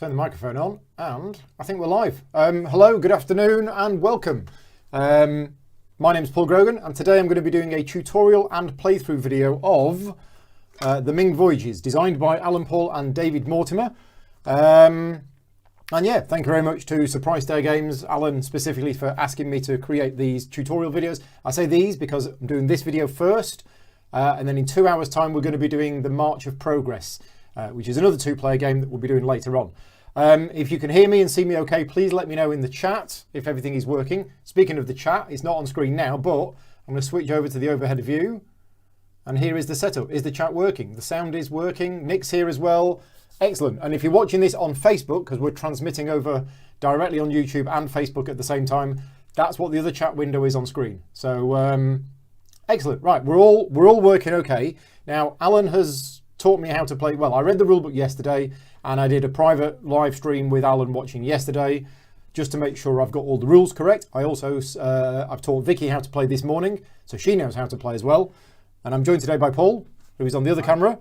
Turn the microphone on, and I think we're live. Hello, good afternoon, and welcome. My name's Paul Grogan, and today I'm going to be doing a tutorial and playthrough video of the Ming Voyages, designed by Alan Paull and David Mortimer. And yeah, thank you very much to Surprise Day Games, Alan specifically, for asking me to create these tutorial videos. I say these because I'm doing this video first, and then in 2 hours' time we're going to be doing the March of Progress, which is another two-player game that we'll be doing later on. If you can hear me and see me okay, please let me know in the chat if everything is working. Speaking of the chat, it's not on screen now, but I'm going to switch over to the overhead view. And here is the setup. Is the chat working? The sound is working. Nick's here as well. Excellent. And if you're watching this on Facebook, because we're transmitting over directly on YouTube and Facebook at the same time, that's what the other chat window is on screen. So excellent. Right, we're all working okay. Now, Alan has taught me how to play. Well, I read the rulebook yesterday, and I did a private live stream with Alan watching yesterday, just to make sure I've got all the rules correct. I also I've taught Vicky how to play this morning, so she knows how to play as well. And I'm joined today by Paul, who is on the other camera,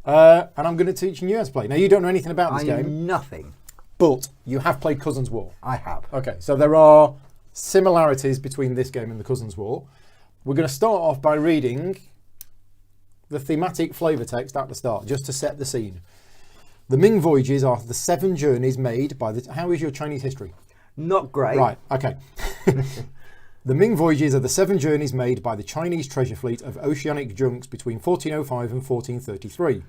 and I'm going to teach you how to play. Now, you don't know anything about this game. Nothing. But you have played Cousins War. I have. Okay, so there are similarities between this game and the Cousins War. We're going to start off by reading the thematic flavour text at the start, just to set the scene. The Ming Voyages are the 7 journeys made by the... How is your Chinese history? Not great. Right, okay. The Ming Voyages are the 7 journeys made by the Chinese treasure fleet of oceanic junks between 1405 and 1433.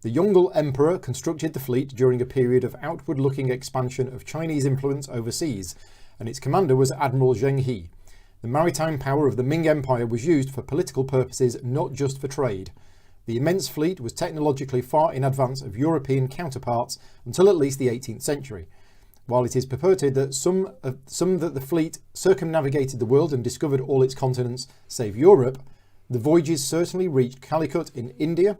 The Yongle Emperor constructed the fleet during a period of outward-looking expansion of Chinese influence overseas, and its commander was Admiral Zheng He. The maritime power of the Ming Empire was used for political purposes, not just for trade. The immense fleet was technologically far in advance of European counterparts until at least the 18th century. While it is purported that some that the fleet circumnavigated the world and discovered all its continents save Europe, the Voyages certainly reached Calicut in India,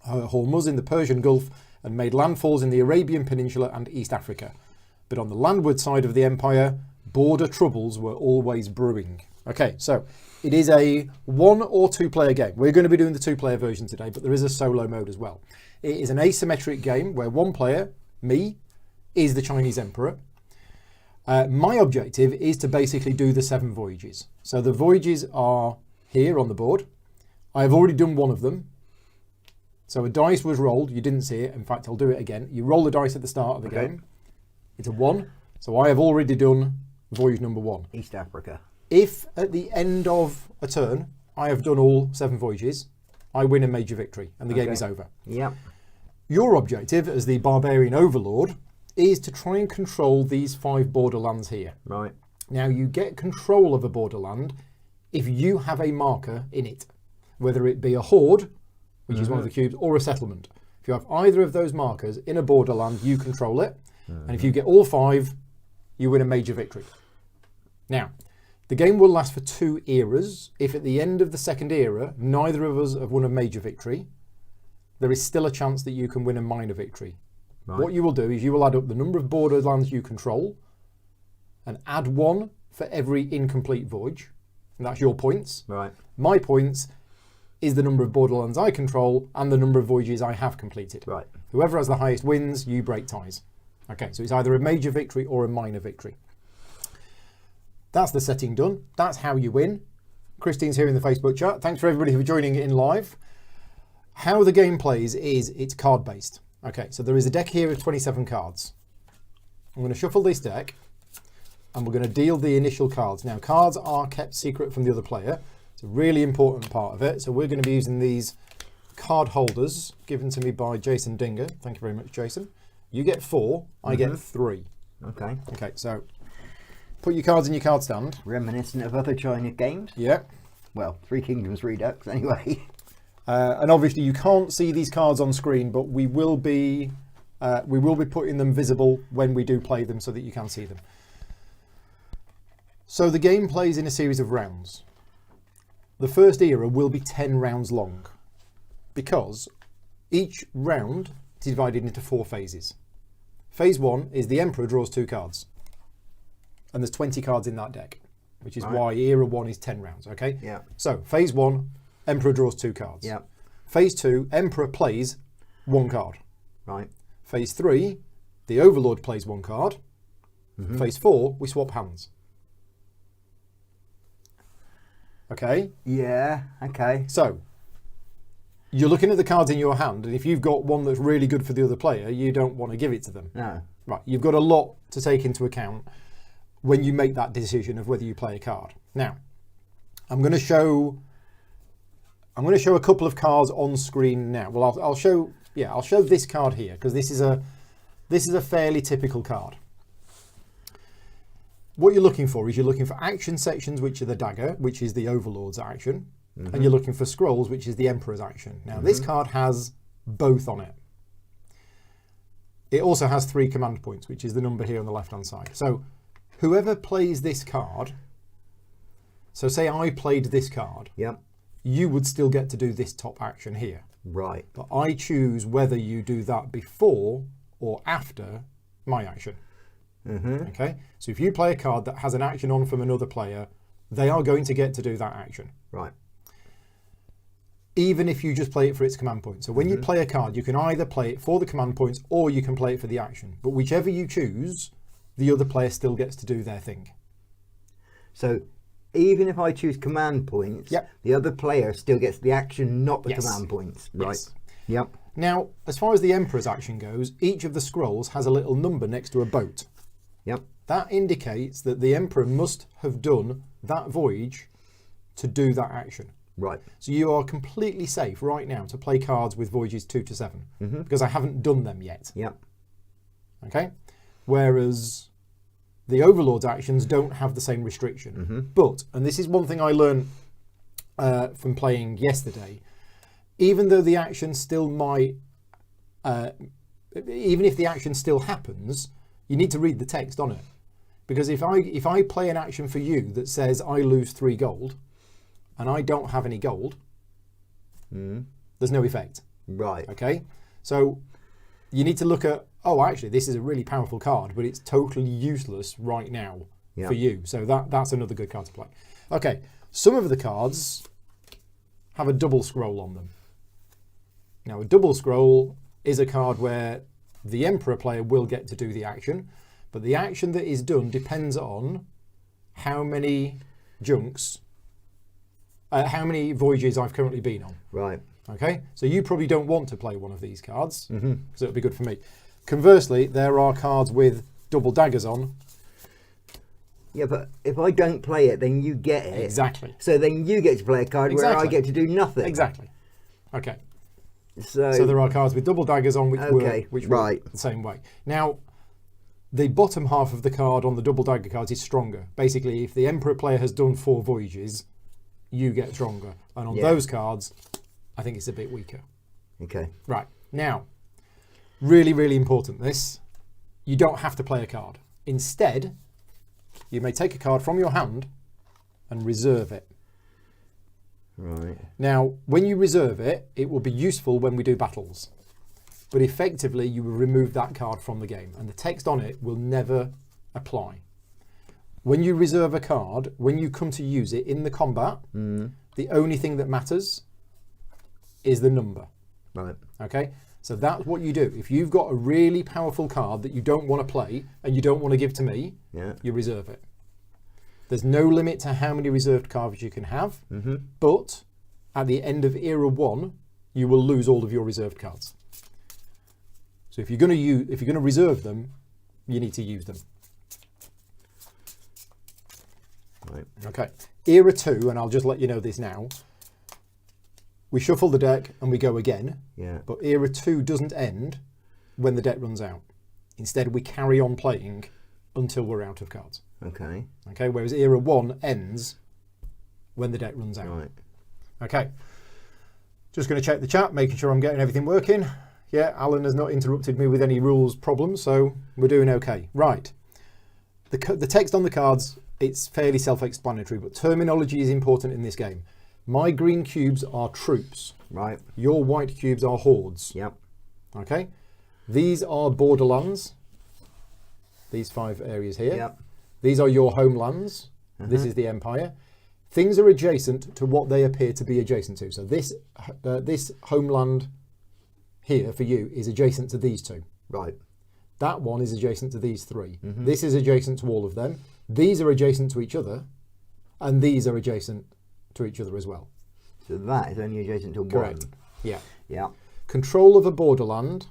Hormuz in the Persian Gulf, and made landfalls in the Arabian Peninsula and East Africa. But on the landward side of the empire, border troubles were always brewing. Okay, so it is a 1 or 2 player game. We're going to be doing the 2-player version today, but there is a solo mode as well. It is an asymmetric game where one player, me, is the Chinese emperor. My objective is to basically do the 7 voyages. So the voyages are here on the board. I've already done one of them. So a dice was rolled. You didn't see it. In fact, I'll do it again. You roll the dice at the start of the game. It's a 1. So I have already done voyage number 1. East Africa. If at the end of a turn I have done all 7 voyages, I win a major victory and the game is over. Yep. Your objective as the barbarian overlord is to try and control these 5 borderlands here. Right. Now, you get control of a borderland if you have a marker in it, whether it be a horde, which is one of the cubes, or a settlement. If you have either of those markers in a borderland, you control it. And if you get all 5, you win a major victory. Now, the game will last for 2 eras. If at the end of the second era, neither of us have won a major victory, there is still a chance that you can win a minor victory. Right. What you will do is you will add up the number of borderlands you control and add 1 for every incomplete voyage. And that's your points. Right. My points is the number of borderlands I control and the number of voyages I have completed. Right. Whoever has the highest wins, you break ties. Okay, so it's either a major victory or a minor victory. That's the setting done. That's how you win. Christine's here in the Facebook chat. Thanks for everybody for joining in live. How the game plays is it's card based. Okay, so there is a deck here of 27 cards. I'm going to shuffle this deck and we're going to deal the initial cards. Now, cards are kept secret from the other player. It's a really important part of it. So we're going to be using these card holders given to me by Jason Dinger. Thank you very much, Jason. You get 4, I get 3. Okay. Okay, so put your cards in your card stand. Reminiscent of other China games. Yeah. Well, 3 Kingdoms Redux anyway. And obviously you can't see these cards on screen, but we will be putting them visible when we do play them so that you can see them. So the game plays in a series of rounds. The first era will be 10 rounds long because each round is divided into 4 phases. Phase 1 is the Emperor draws 2 cards. And there's 20 cards in that deck, which is why era 1 is 10 rounds, okay? Yeah. So phase 1, Emperor draws 2 cards. Yeah. Phase 2, Emperor plays 1 card. Right. Phase 3, The Overlord plays 1 card. Phase 4, we swap hands. Okay? Yeah, okay. So, you're looking at the cards in your hand, and if you've got one that's really good for the other player, you don't want to give it to them. No. Right, you've got a lot to take into account when you make that decision of whether you play a card. Now, I'm going to show a couple of cards on screen now. Well, I'll show this card here because this is a fairly typical card. What you're looking for is you're looking for action sections, which are the dagger, which is the Overlord's action, and you're looking for scrolls, which is the Emperor's action. Now, this card has both on it. It also has 3 command points, which is the number here on the left-hand side. So, whoever plays this card, so say I played this card, Yep. you would still get to do this top action here. Right. But I choose whether you do that before or after my action. Okay? So if you play a card that has an action on from another player, they are going to get to do that action. Right. Even if you just play it for its command point. So when you play a card, you can either play it for the command points or you can play it for the action. But whichever you choose, the other player still gets to do their thing. So even if I choose command points, Yep. the other player still gets the action, not the Yes. command points. Right. Yes. Yep. Now, as far as the Emperor's action goes, each of the scrolls has a little number next to a boat. Yep. That indicates that the Emperor must have done that voyage to do that action. Right. So you are completely safe right now to play cards with Voyages 2 to 7 because I haven't done them yet. Yep. Okay? Whereas the Overlord's actions don't have the same restriction. But, and this is one thing I learned from playing yesterday, even though the action still might, even if the action still happens, you need to read the text on it. Because if I play an action for you that says I lose 3 gold, and I don't have any gold, there's no effect. Right. Okay? So you need to look at, oh, actually, this is a really powerful card, but it's totally useless right now for you. So that's another good card to play. Okay, some of the cards have a double scroll on them. Now, a double scroll is a card where the Emperor player will get to do the action, but the action that is done depends on how many junks, how many voyages I've currently been on. Right. Okay, so you probably don't want to play one of these cards, because it'll be good for me. Conversely, there are cards with double daggers on. Yeah, but if I don't play it, then you get it. Exactly. So then you get to play a card where I Exactly. get to do nothing. Exactly. Okay. So So there are cards with double daggers on which Okay, work right. the same way. Now, the bottom half of the card on the double dagger cards is stronger. Basically, if the Emperor player has done 4 voyages, you get stronger. And on those cards, I think it's a bit weaker. Okay. Right. Now, really, really important this. You don't have to play a card. Instead, you may take a card from your hand and reserve it. Right. Now, when you reserve it, it will be useful when we do battles. But effectively, you will remove that card from the game, and the text on it will never apply. When you reserve a card, when you come to use it in the combat, the only thing that matters is the number. Right. Okay? So that's what you do. If you've got a really powerful card that you don't want to play and you don't want to give to me, you reserve it. There's no limit to how many reserved cards you can have, but at the end of Era 1, you will lose all of your reserved cards. So if you're going to reserve them, you need to use them. Right. Okay. Era 2, and I'll just let you know this now. We shuffle the deck and we go again. Yeah. But Era 2 doesn't end when the deck runs out. Instead, we carry on playing until we're out of cards. Okay. Okay, whereas Era 1 ends when the deck runs out. Right. Okay. Just going to check the chat, making sure I'm getting everything working. Yeah, Alan has not interrupted me with any rules problems, so we're doing okay. Right. The text on the cards, it's fairly self-explanatory, but terminology is important in this game. My green cubes are troops. Right. Your white cubes are hordes. Yep. Okay? These are borderlands. These 5 areas here. Yep. These are your homelands. This is the empire. Things are adjacent to what they appear to be adjacent to. So this homeland here for you is adjacent to these 2. Right. That one is adjacent to these three. This is adjacent to all of them. These are adjacent to each other, and these are adjacent to each other as well. So that is only adjacent to Correct. one. Yeah. Yeah. Control of a borderland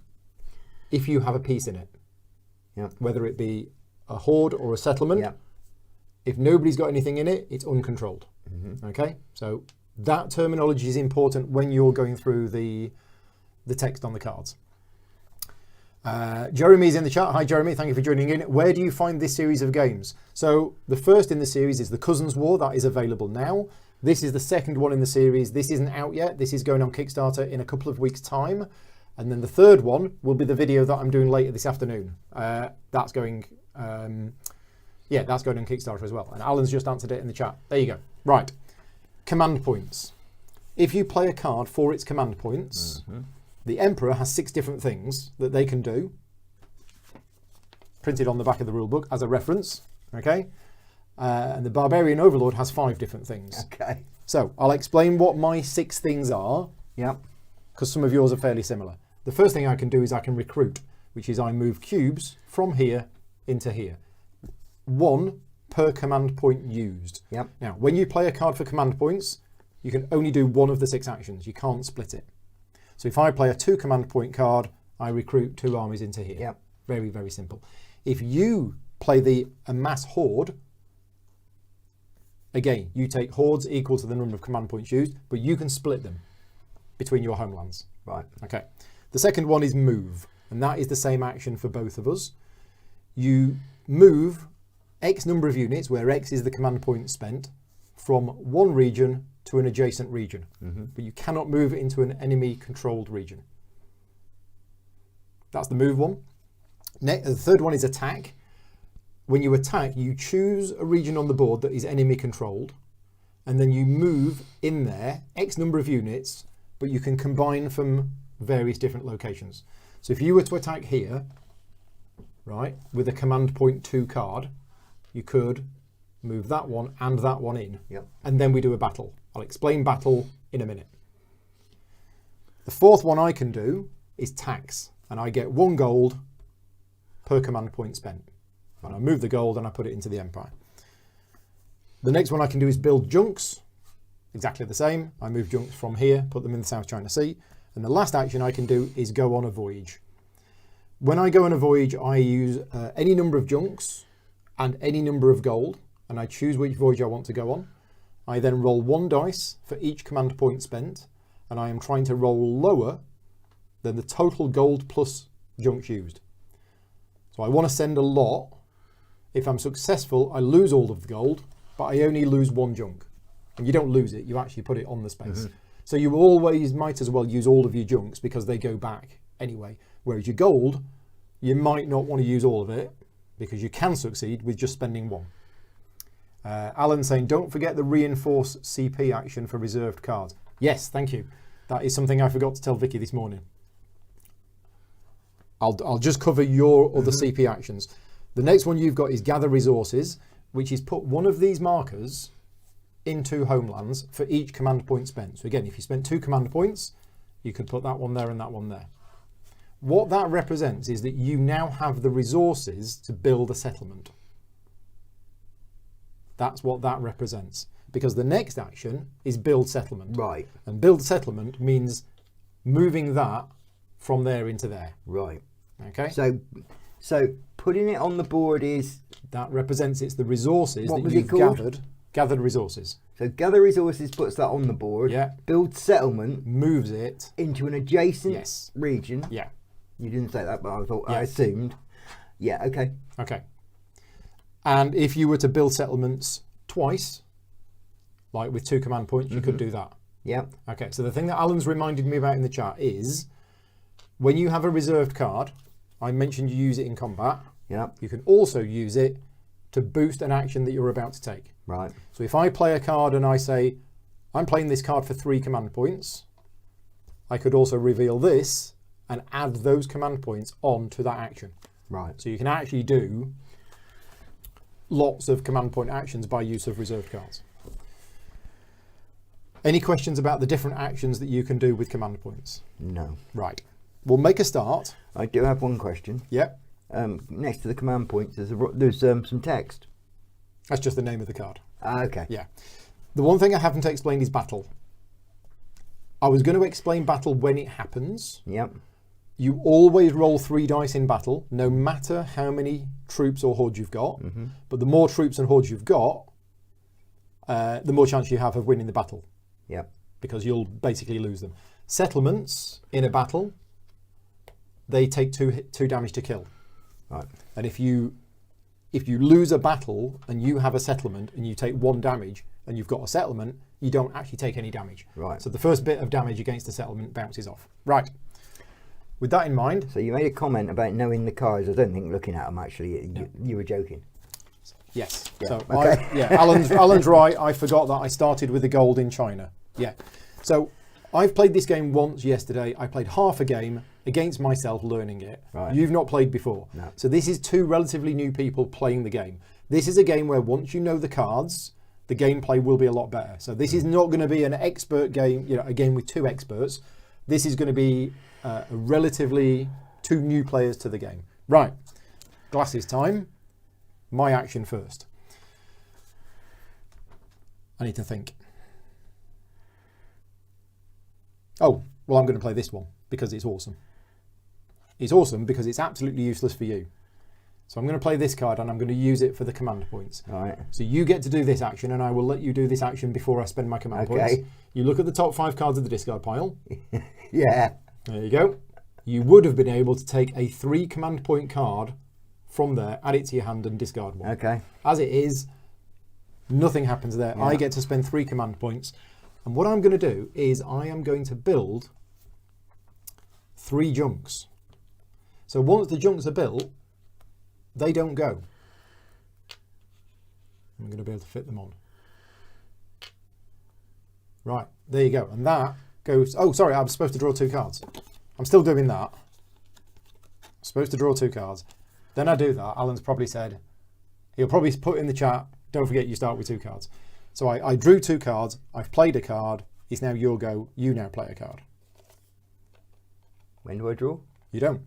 if you have a piece in it. Yeah. Whether it be a horde or a settlement. Yeah. If nobody's got anything in it, it's uncontrolled. Okay? So that terminology is important when you're going through the text on the cards. Jeremy's in the chat. Hi Jeremy, thank you for joining in. Where do you find this series of games? So the first in the series is the Cousins War. That is available now. This is the second one in the series. This isn't out yet. This is going on Kickstarter in a couple of weeks' time. And then the third one will be the video that I'm doing later this afternoon. That's going on Kickstarter as well. And Alan's just answered it in the chat. There you go. Right. Command points. If you play a card for its command points, the Emperor has 6 different things that they can do, printed on the back of the rulebook as a reference, okay? And the Barbarian Overlord has 5 different things. Okay. So I'll explain what my 6 things are, Yeah. because some of yours are fairly similar. The first thing I can do is I can recruit, which is I move cubes from here into here. 1 per command point used. Yep. Now, when you play a card for command points, you can only do one of the 6 actions. You can't split it. So if I play a 2 command point card, I recruit 2 armies into here. Yep. Very, very simple. If you play the amass horde, again, you take hordes equal to the number of command points used, but you can split them between your homelands. Right. Okay. The second one is move, and that is the same action for both of us. You move X number of units, where X is the command point spent, from one region to an adjacent region, but you cannot move it into an enemy controlled region. That's the move one. The third one is attack. When you attack, you choose a region on the board that is enemy controlled, and then you move in there X number of units, but you can combine from various different locations. So if you were to attack here, right, with a command point 2 card, you could move that one and that one in, Yep. and then we do a battle. I'll explain battle in a minute. The fourth one I can do is tax, and I get 1 gold per command point spent. And I move the gold and I put it into the Empire. The next one I can do is build junks. Exactly the same. I move junks from here, put them in the South China Sea. And the last action I can do is go on a voyage. When I go on a voyage, I use any number of junks and any number of gold, and I choose which voyage I want to go on. I then roll 1 dice for each command point spent, and I am trying to roll lower than the total gold plus junks used. So I want to send a lot. If I'm successful, I lose all of the gold, but I only lose 1 junk. And you don't lose it, you actually put it on the space. So you always might as well use all of your junks because they go back anyway. Whereas your gold, you might not want to use all of it because you can succeed with just spending 1. Alan saying, don't forget the reinforce CP action for reserved cards. Yes, thank you. That is something I forgot to tell Vicky this morning. I'll just cover your other CP actions. The next one you've got is gather resources, which is put one of these markers into homelands for each command point spent. So again, if you spent 2 command points, you could put that one there and that one there. What that represents is that you now have the resources to build a settlement. That's what that represents. Because the next action is build settlement. Right. And build settlement means moving that from there into there. Right. Okay? So putting it on the board is... That represents it's the resources What that was you've it called? gathered resources. So gather resources puts that on the board. Yeah. Build settlement Moves it. into an adjacent Yes. region. Yeah. You didn't say that, but I thought Yeah. I assumed. Yeah, okay. Okay. And if you were to build settlements twice, like with 2 command points, you could do that. Yeah. Okay, so the thing that Alan's reminded me about in the chat is when you have a reserved card, I mentioned you use it in combat. Yeah. You can also use it to boost an action that you're about to take. Right. So if I play a card and I say, I'm playing this card for 3 command points, I could also reveal this and add those command points onto that action. Right. So you can actually do lots of command point actions by use of reserved cards. Any questions about the different actions that you can do with command points? No. Right. We'll make a start. I do have one question. Yep. next to the command points, there's some text. That's just the name of the card. Okay. Yeah. The one thing I haven't explained is battle. I was going to explain battle when it happens. Yep. You always roll 3 dice in battle, no matter how many troops or hordes you've got. Mm-hmm. But the more troops and hordes you've got, the more chance you have of winning the battle. Yep. Because you'll basically lose them. Settlements in a battle, they take 2 damage to kill. Right. And if you lose a battle and you have a settlement and you take 1 damage and you've got a settlement, you don't actually take any damage. Right. So the first bit of damage against the settlement bounces off. Right. With that in mind... So you made a comment about knowing the cards. I don't think looking at them, actually, you were joking. Yes. Yeah. So Okay. Alan's right. I forgot that I started with the gold in China. Yeah. So I've played this game once yesterday. I played half a game against myself learning it. Right. You've not played before. No. So this is 2 relatively new people playing the game. This is a game where once you know the cards, the gameplay will be a lot better. So this is not going to be an expert game, a game with 2 experts. This is going to be a relatively 2 new players to the game. Right. Glasses time. My action first. I need to think. Oh, well, I'm going to play this one because it's awesome. It's awesome because it's absolutely useless for you. So I'm going to play this card and I'm going to use it for the command points. All right. So you get to do this action and I will let you do this action before I spend my command points. You look at the top 5 cards of the discard pile. Yeah. There you go. You would have been able to take a 3 command point card from there, add it to your hand and discard 1. Okay. As it is, nothing happens there. Yeah. I get to spend 3 command points. And what I'm going to do is I am going to build 3 junks. So once the junks are built, they don't go. I'm going to be able to fit them on. Right, there you go. And that goes... Oh, sorry, I'm supposed to draw 2 cards. I'm still doing that. I'm supposed to draw 2 cards. Then I do that. Alan's probably said... He'll probably put in the chat, don't forget you start with 2 cards. So I drew 2 cards. I've played a card. It's now your go. You now play a card. When do I draw? You don't.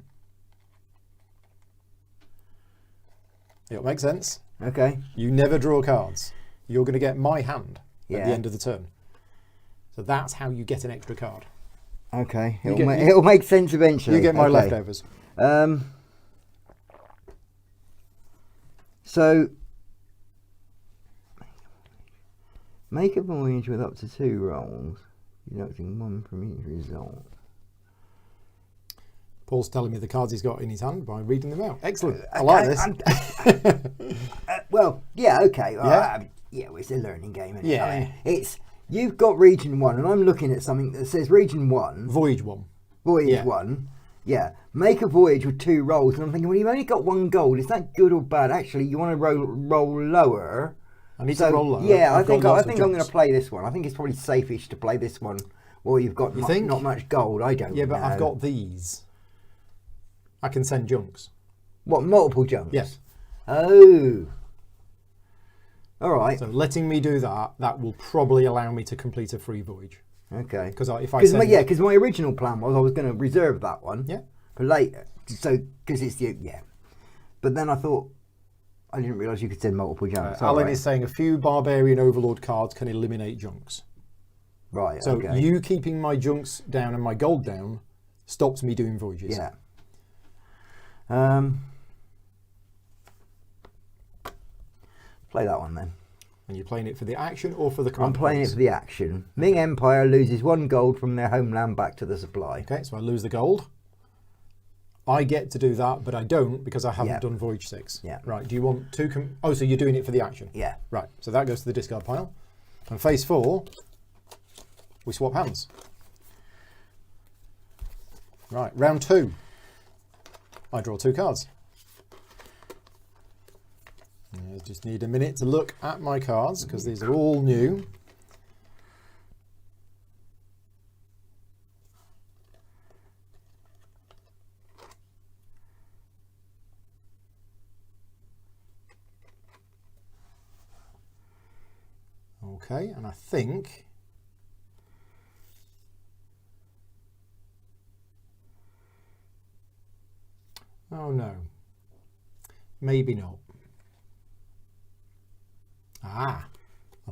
It'll make sense. Okay. You never draw cards. You're going to get my hand at Yeah. the end of the turn. So that's how you get an extra card. Okay. You It'll make sense eventually. You get my Okay. leftovers. So, make a voyage with up to 2 rolls, deducting 1 from each result. Paul's telling me the cards he's got in his hand by reading them out. Excellent. I like this. Well, yeah, okay. Yeah. Yeah, well, it's a learning game, isn't Yeah. it? I mean, it's you've got region 1, and I'm looking at something that says region 1, Voyage 1. voyage Yeah. 1. Yeah, make a voyage with 2 rolls, and I'm thinking, well, you've only got 1 gold. Is that good or bad? Actually, you want to roll lower. I need to roll lower. Yeah, I've I think got lots I'm of going to jumps. play this one. I think it's probably safe-ish to play this one. Well, you've got You think? not much gold. I don't. Yeah, but know. I've got these. I can send junks. What, multiple jumps? Yes. Oh. All right. So letting me do that, that will probably allow me to complete a free voyage. Okay. Because if I send... Because my original plan was I was going to reserve that one. Yeah. For later. So, because it's the, yeah. But then I thought, I didn't realise you could send multiple jumps. Alan is saying a few Barbarian Overlord cards can eliminate junks. Right, So okay. you keeping my junks down and my gold down stops me doing voyages. Yeah. Play that one then. And you're playing it for the action or for the I'm command playing it points? for the action. Ming Empire loses 1 gold from their homeland back to the supply. Okay, so I lose the gold. I get to do that, but I don't because I haven't Yeah. done Voyage 6. Yeah. Right, do you want to... Oh, so you're doing it for the action? Yeah. Right, so that goes to the discard pile. And phase 4, we swap hands. Right, round 2. I draw 2 cards. I just need a minute to look at my cards because these are all new. Okay, and I think oh no, maybe not. I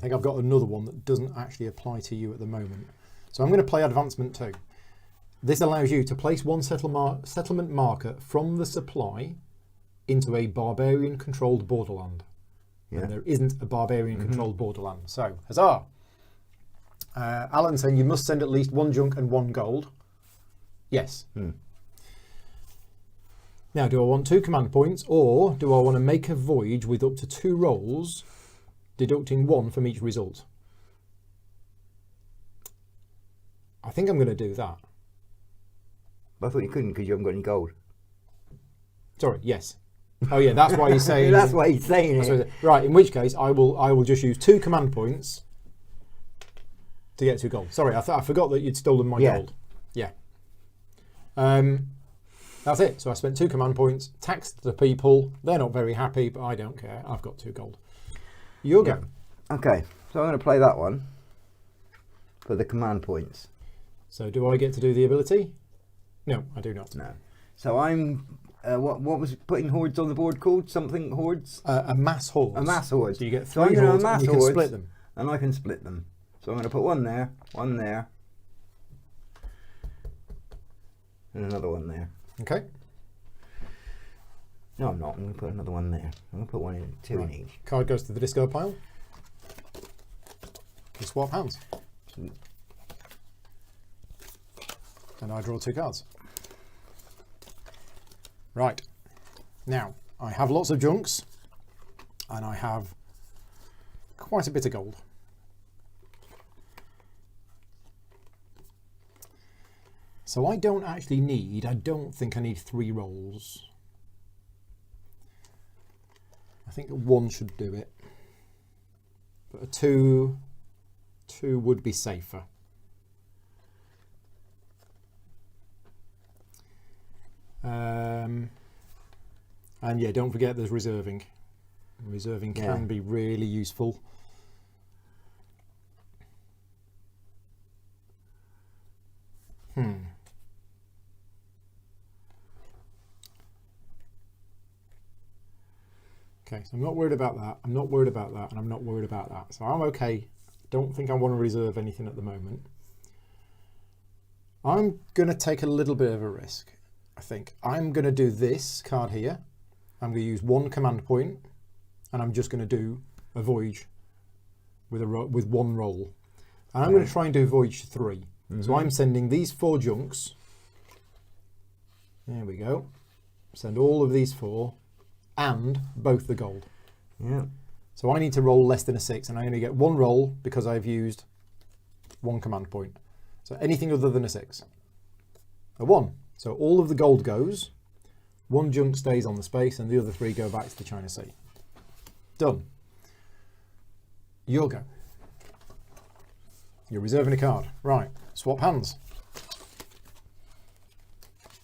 think I've got another one that doesn't actually apply to you at the moment. So I'm going to play Advancement 2. This allows you to place one settlement marker from the supply into a barbarian-controlled borderland. Yeah. And there isn't a barbarian-controlled borderland. So, huzzah! Alan saying you must send at least 1 junk and 1 gold. Yes. Now, do I want 2 command points, or do I want to make a voyage with up to 2 rolls, deducting 1 from each result? I think I'm going to do that. I thought you couldn't because you haven't got any gold. Sorry, yes. Oh yeah, that's why he's saying. That's why he's saying it. Right, in which case I will just use 2 command points to get 2 gold. Sorry, I forgot that you'd stolen my gold. Yeah. That's it. So I spent 2 command points, taxed the people. They're not very happy, but I don't care. I've got 2 gold. Your go. Okay, so I'm going to play that one for the command points. So do I get to do the ability? No, I do not. No. So I'm. What was putting hordes on the board called? Something hordes? A mass horde. A mass horde. So you get 3 so I'm gonna hordes amass and you can split them. And I can split them. So I'm going to put 1 there, 1 there, and another 1 there. Okay. No, I'm not. I'm going to put another 1 there. I'm going to put 2 in each. Card goes to the discard pile. You swap hands. And I draw 2 cards. Right. Now, I have lots of junks, and I have quite a bit of gold. So I don't think I need 3 rolls. I think 1 should do it. But a 2 would be safer. And yeah, don't forget there's reserving. Reserving can be really useful. Okay, so I'm not worried about that. I'm not worried about that, and I'm not worried about that. So I'm okay. Don't think I want to reserve anything at the moment. I'm going to take a little bit of a risk, I think. I'm going to do this card here. I'm going to use 1 command point, and I'm just going to do a voyage with 1 roll. And I'm going to try and do voyage 3. So I'm sending these 4 junks. There we go. Send all of these 4 and both the gold. Yeah. So I need to roll less than a 6, and I only get 1 roll because I've used 1 command point. So anything other than a 6. A 1. So all of the gold goes. 1 junk stays on the space, and the other 3 go back to the China Sea. Done. Your go. You're reserving a card. Right. Swap hands.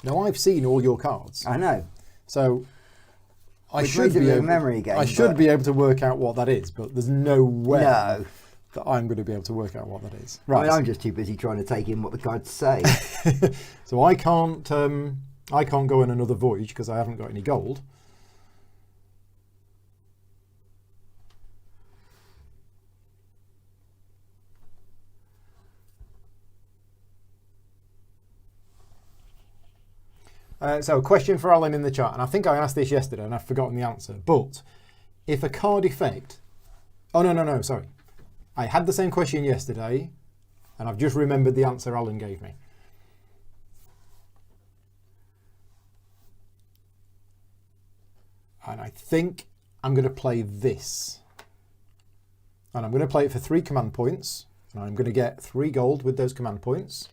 Now I've seen all your cards. I know. So I Which should makes it be a able, memory game. I should be able to work out what that is, but there's no way No. that I'm going to be able to work out what that is. I Right. mean, I'm just too busy trying to take in what the cards say. So I can't go on another voyage because I haven't got any gold. So a question for Alan in the chat, and I think I asked this yesterday and I've forgotten the answer, but if a card effect... Oh, no, sorry. I had the same question yesterday and I've just remembered the answer Alan gave me. And I think I'm going to play this. And I'm going to play it for 3 command points, and I'm going to get 3 gold with those command points.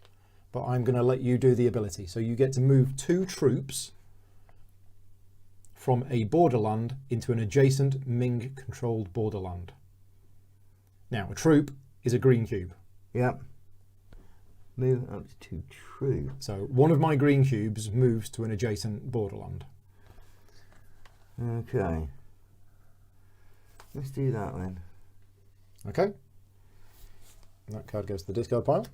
But I'm going to let you do the ability. So you get to move 2 troops from a borderland into an adjacent Ming-controlled borderland. Now, a troop is a green cube. Yep. Move up to true. So one of my green cubes moves to an adjacent borderland. Okay. Let's do that then. Okay. That card goes to the discard pile.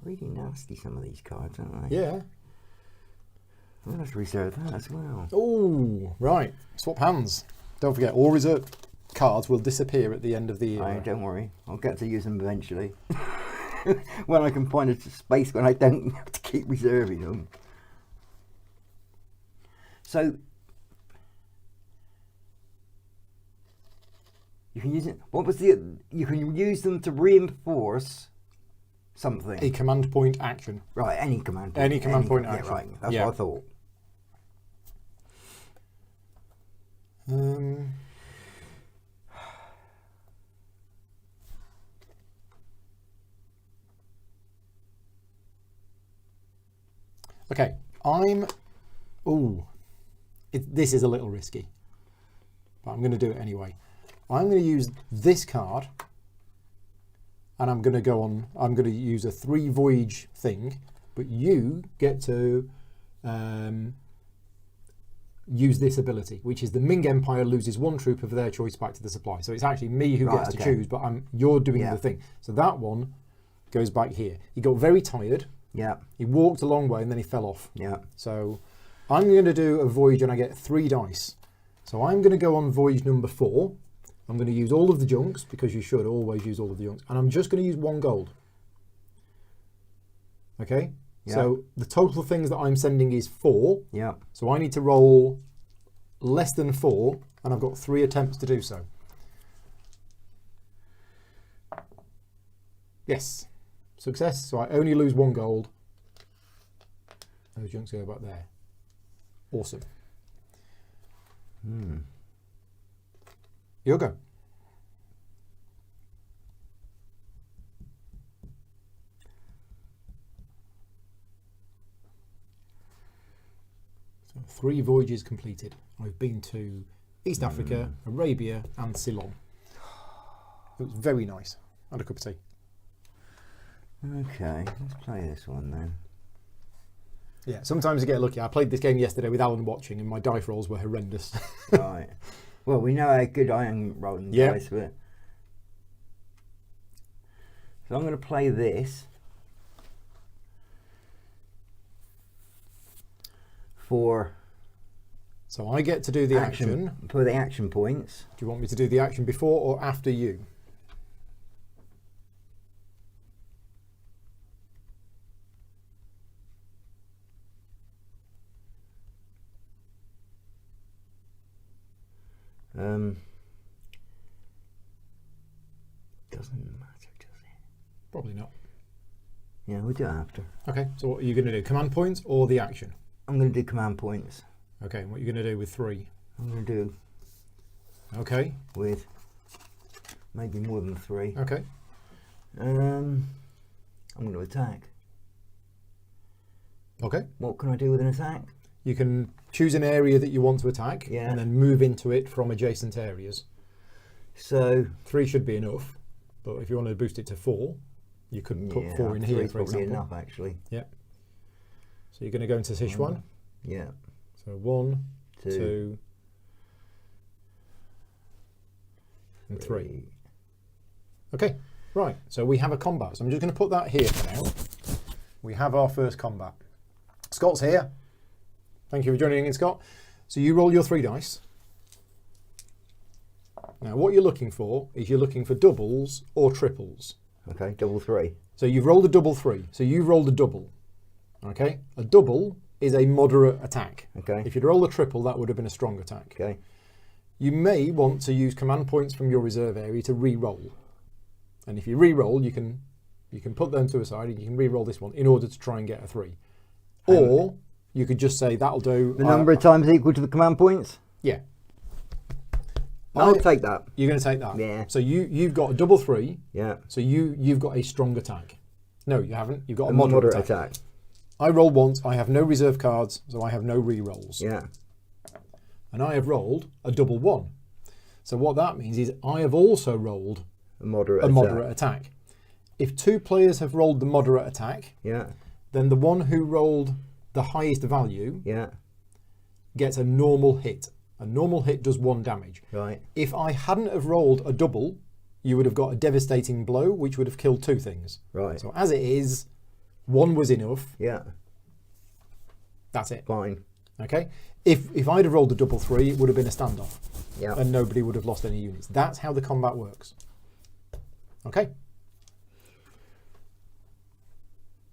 Really nasty, some of these cards, aren't they? Yeah. I'm going to have to reserve that as well. Oh, right. Swap hands. Don't forget, all reserved cards will disappear at the end of the era. Right, don't worry. I'll get to use them eventually. When I can find a space when I don't have to keep reserving them. So, you can use it. What was the? You can use them to reinforce something. A command point action. Right, any command point. Any command point action. Yeah, right. That's what I thought. Okay, this is a little risky, but I'm going to do it anyway. I'm going to use this card, and I'm going to use a 3 Voyage thing, but you get to use this ability, which is the Ming Empire loses 1 troop of their choice back to the supply. So it's actually me who gets to choose, but you're doing the thing. So that one goes back here. He got very tired. Yeah. He walked a long way and then he fell off. Yeah. So I'm going to do a Voyage and I get 3 dice. So I'm going to go on Voyage number 4. I'm going to use all of the junks, because you should always use all of the junks. And I'm just going to use 1 gold. Okay? Yeah. So the total things that I'm sending is 4. Yeah. So I need to roll less than 4, and I've got 3 attempts to do so. Yes. Success. So I only lose 1 gold. Those junks go back there. Awesome. Your go. So 3 voyages completed. I've been to East Africa, Arabia, and Ceylon. It was very nice. And a cup of tea. Okay, let's play this one then. Yeah, sometimes you get lucky. I played this game yesterday with Alan watching, and my dice rolls were horrendous. Right. Well, we know how good I am rolling dice, but so I'm going to play this for. So I get to do the action. For the action points. Do you want me to do the action before or after you? Doesn't matter, does it? Probably not. Yeah, we'll do it after. Okay, so what are you going to do? Command points or the action? I'm going to do command points. Okay, and what are you going to do with 3? I'm going to do. Okay. With maybe more than 3. Okay. I'm going to attack. Okay. What can I do with an attack? You can choose an area that you want to attack, and then move into it from adjacent areas. So 3 should be enough, but if you want to boost it to 4, you could put 4 in here, for example. Enough, actually. Yeah. So you're going to go into Sichuan. Yeah. So 1, 2, and 3. Okay. Right. So we have a combat. So I'm just going to put that here for now. We have our first combat. Scott's here. Thank you for joining in, Scott. So you roll your 3 dice. Now what you're looking for is you're looking for doubles or triples. Okay, double 3. So you've rolled a double 3. So you've rolled a double. Okay? A double is a moderate attack. Okay. If you'd rolled a triple, that would have been a strong attack. Okay. You may want to use command points from your reserve area to re-roll. And if you re-roll, you can put them to a side and you can re-roll this one in order to try and get a 3. Or you could just say that'll do. The number of times equal to the command points? Yeah. I'll take that. You're going to take that? Yeah. So you've got a double 3. Yeah. So you've got a strong attack. No, you haven't. You've got a moderate attack. I rolled once. I have no reserve cards, so I have no re-rolls. Yeah. And I have rolled a double 1. So what that means is I have also rolled a moderate attack. If 2 players have rolled the moderate attack, then the one who rolled the highest value gets a normal hit. A normal hit does 1 damage. Right. If I hadn't have rolled a double, you would have got a devastating blow, which would have killed 2 things. Right. So as it is, 1 was enough. Yeah. That's it. Fine. Okay. If I'd have rolled a double 3, it would have been a standoff. Yeah. And nobody would have lost any units. That's how the combat works. Okay.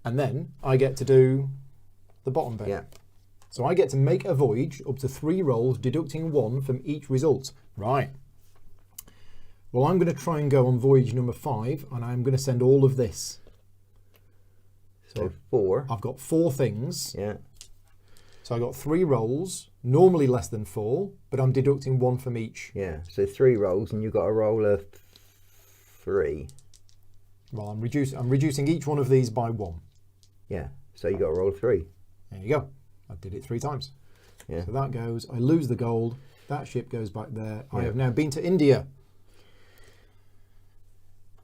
And then I get to do the bottom bit. Yeah. So I get to make a voyage up to 3 rolls, deducting 1 from each result. Right. Well, I'm going to try and go on voyage number 5, and I'm going to send all of this. So 4. I've got 4 things. Yeah. So I got 3 rolls, normally less than 4, but I'm deducting 1 from each. Yeah. So 3 rolls, and you've got a roll of 3. Well, I'm reducing each one of these by 1. Yeah. So you got a roll of 3. There you go. I did it 3 times. Yeah. So that goes. I lose the gold. That ship goes back there. Yeah. I have now been to India.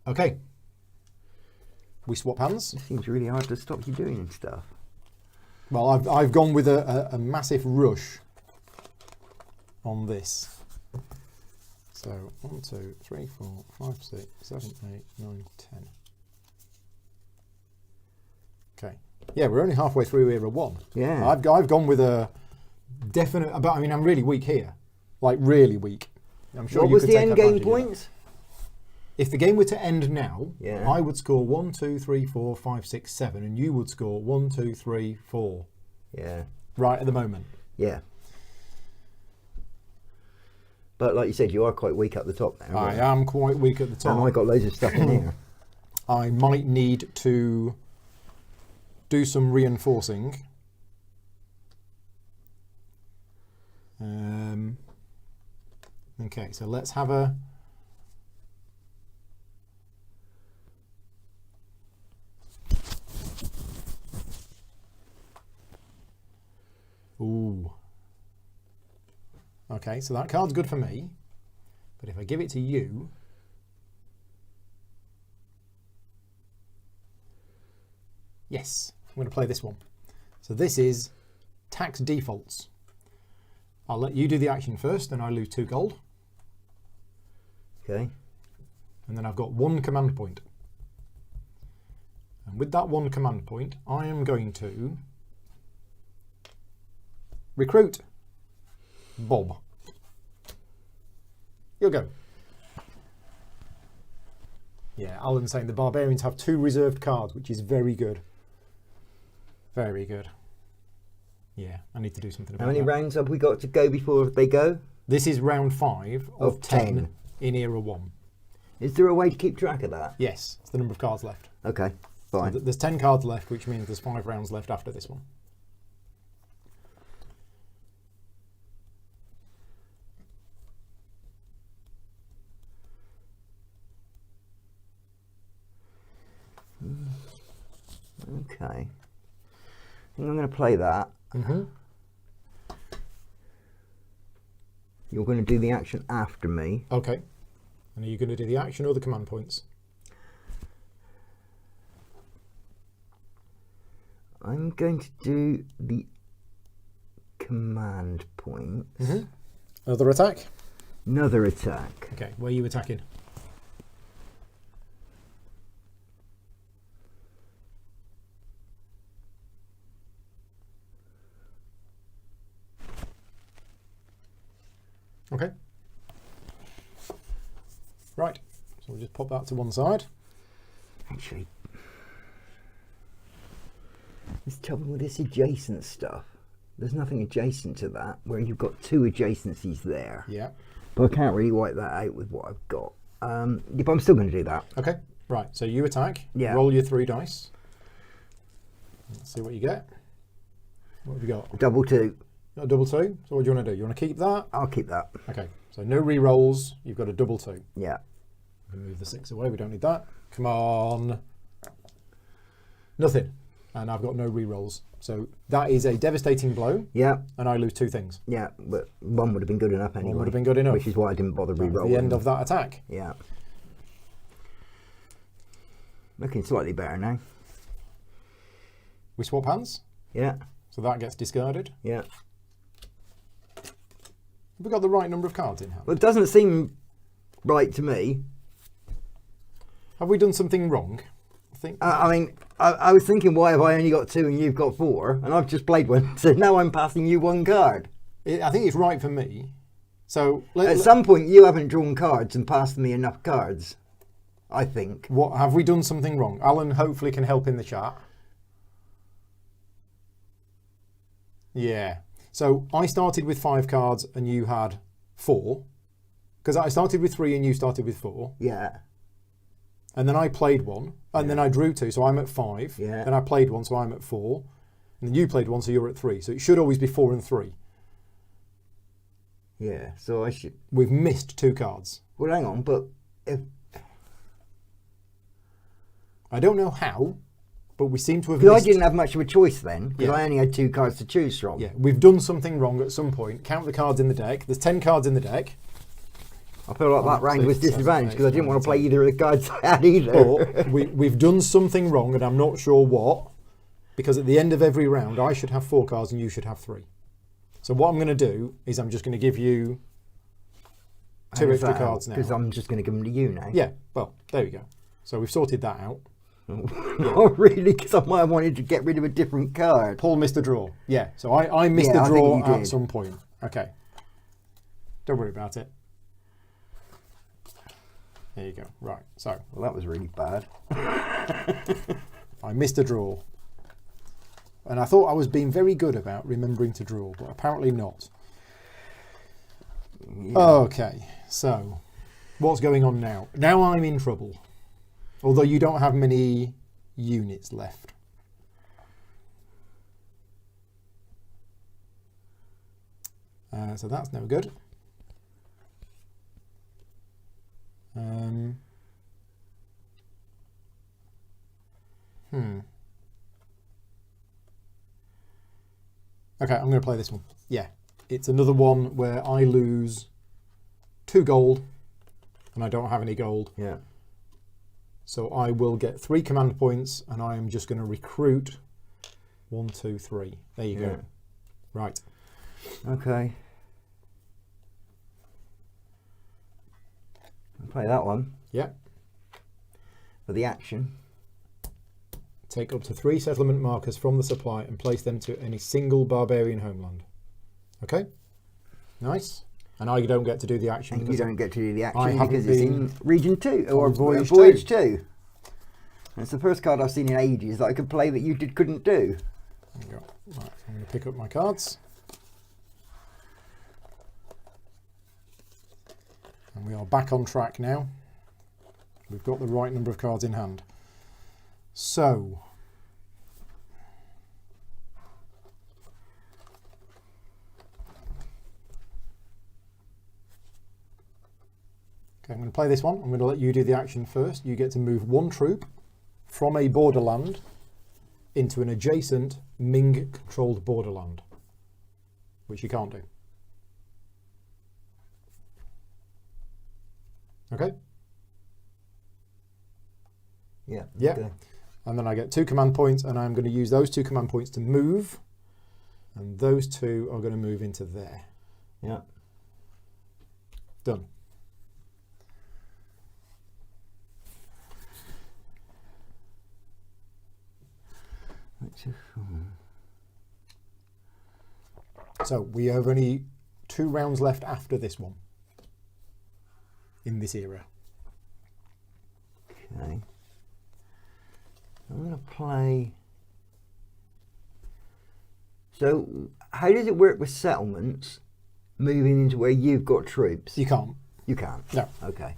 Okay. We swap hands. It seems really hard to stop you doing stuff. Well, I've gone with a massive rush on this. So 1, 2, 3, 4, 5, 6, 7, 8, 9, 10. Okay. Yeah, we're only halfway through era 1. Yeah. I've gone with a definite. But I mean, I'm really weak here, like really weak. I'm sure. What you was could the take end game advantage of that. points? If the game were to end now, Yeah. I would score 1, 2, 3, 4, 5, 6, 7, and you would score 1, 2, 3, 4. Yeah. Right at the moment. Yeah. But like you said, you are quite weak up the top there. I am quite weak at the top. And I got loads of stuff in here. I might need to do some reinforcing. Okay, so let's have a. Ooh. Okay, so that card's good for me. But if I give it to you. Yes, I'm going to play this one. So this is tax defaults. I'll let you do the action first, and I lose 2 gold. Okay. And then I've got 1 command point. And with that 1 command point, I am going to recruit Bob. You'll go. Yeah, Alan's saying the barbarians have 2 reserved cards, which is very good. Very good. Yeah, I need to do something about How many that. rounds have we got to go before they go? This is round 5 of 10 in era 1. Is there a way to keep track of that? Yes, it's the number of cards left. Okay, So fine. there's 10 cards left, which means there's 5 rounds left after this one. Okay. I think I'm going to play that. Mm-hmm. You're going to do the action after me. Okay. And are you going to do the action or the command points? I'm going to do the command points. Mm-hmm. Another attack? Another attack. Okay, where are you attacking? Okay. Right, so we'll just pop that to one side. Actually, there's trouble with this adjacent stuff. There's nothing adjacent to that, where you've got 2 adjacencies there. Yeah. But I can't really wipe that out with what I've got. Yeah, but I'm still going to do that. Okay, right, so you attack. Yeah. Roll your 3 dice. Let's see what you get. What have you got? Double 2. Got a double 2? So what do you want to do? You want to keep that? I'll keep that. Okay, so no re-rolls. You've got a double 2. Yeah. Move the 6 away, we don't need that. Come on. Nothing. And I've got no re-rolls. So that is a devastating blow, Yeah. and I lose 2 things. Yeah. But 1 would have been good enough anyway. One would have been good enough. Which is why I didn't bother That was re-rolling. the end of that attack. Yeah. Looking slightly better now. We swap hands, Yeah. so that gets discarded. Yeah. Have we got the right number of cards in hand? Well, it doesn't seem right to me. Have we done something wrong? I think. I mean, I was thinking, why have I only got 2 and you've got 4? And I've just played one, so now I'm passing you 1 card. I think it's right for me. So At some point, you haven't drawn cards and passed me enough cards. I think. What have we done something wrong? Alan hopefully can help in the chat. Yeah. So I started with 5 cards and you had 4. Because I started with 3 and you started with 4. Yeah. And then I played 1. And then I drew 2, so I'm at 5. Yeah. Then I played 1, so I'm at 4. And then you played 1, so you're at 3. So it should always be 4 and 3. Yeah, so I should... We've missed 2 cards. Well, hang on, but if... I don't know how, but we seem to have Because missed... I didn't have much of a choice then, because Yeah. I only had 2 cards to choose from. Yeah, we've done something wrong at some point. Count the cards in the deck. There's 10 cards in the deck. I feel like that round was 6, 7, disadvantaged because I didn't 8, want to play 9, either of the cards I had either. But we've done something wrong, and I'm not sure what, because at the end of every round, I should have 4 cards and you should have 3. So what I'm going to do is I'm just going to give you 2 extra cards now. Because I'm just going to give them to you now. Yeah, well, there we go. So we've sorted that out. Not really, because I might have wanted to get rid of a different card. Paul missed a draw. Yeah, so I missed Yeah, a I think draw you at did. some point. Okay. Don't worry about it. There you go. Right, so Well, that was really bad. I missed a draw. And I thought I was being very good about remembering to draw, but apparently not. Yeah. Okay, so what's going on now? Now I'm in trouble. Although you don't have many units left. So that's no good. Okay, I'm going to play this one. Yeah, it's another one where I lose 2 gold and I don't have any gold. Yeah. So I will get 3 command points and I am just going to recruit 1, 2, 3. There you go. Right. Okay. I'll play that one Yeah. for the action. Take up to 3 settlement markers from the supply and place them to any single barbarian homeland. Okay. Nice. And I don't get to do the action. And you don't get to do the I action haven't because it's been in Region 2 or on Voyage Voyage 2. 2. And it's the first card I've seen in ages that I could play that you couldn't do. There you go. Right, I'm going to pick up my cards. And we are back on track now. We've got the right number of cards in hand. So, okay, I'm going to play this one. I'm going to let you do the action first. You get to move 1 troop from a borderland into an adjacent Ming-controlled borderland, which you can't do. Okay? Yeah. Yeah. Okay. And then I get 2 command points, and I'm going to use those 2 command points to move, and those 2 are going to move into there. Yeah. Done. So we have only 2 rounds left after this one in this era. Okay. I'm going to play... So, how does it work with settlements moving into where you've got troops? You can't. You can't? No. Okay.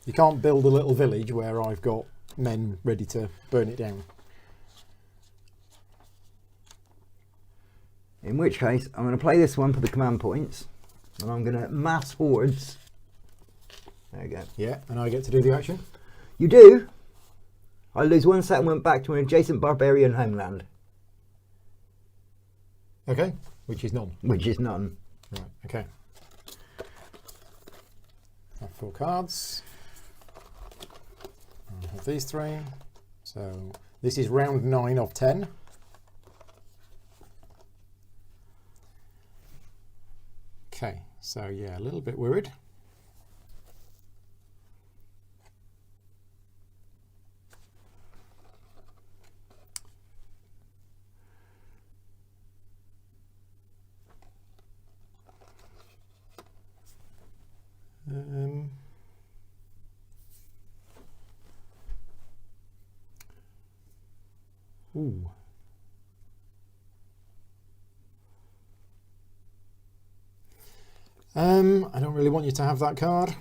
You can't build a little village where I've got men ready to burn it down. In which case, I'm going to play this one for the command points, and I'm going to mass hordes. There you go. Yeah, and I get to do the action. You do. I lose 1 settlement back to an adjacent barbarian homeland. Okay, which is none. Which is none. Right, okay. I have 4 cards. I have these 3. So this is round 9 of 10. Okay, so yeah, a little bit worried. Ooh. I don't really want you to have that card.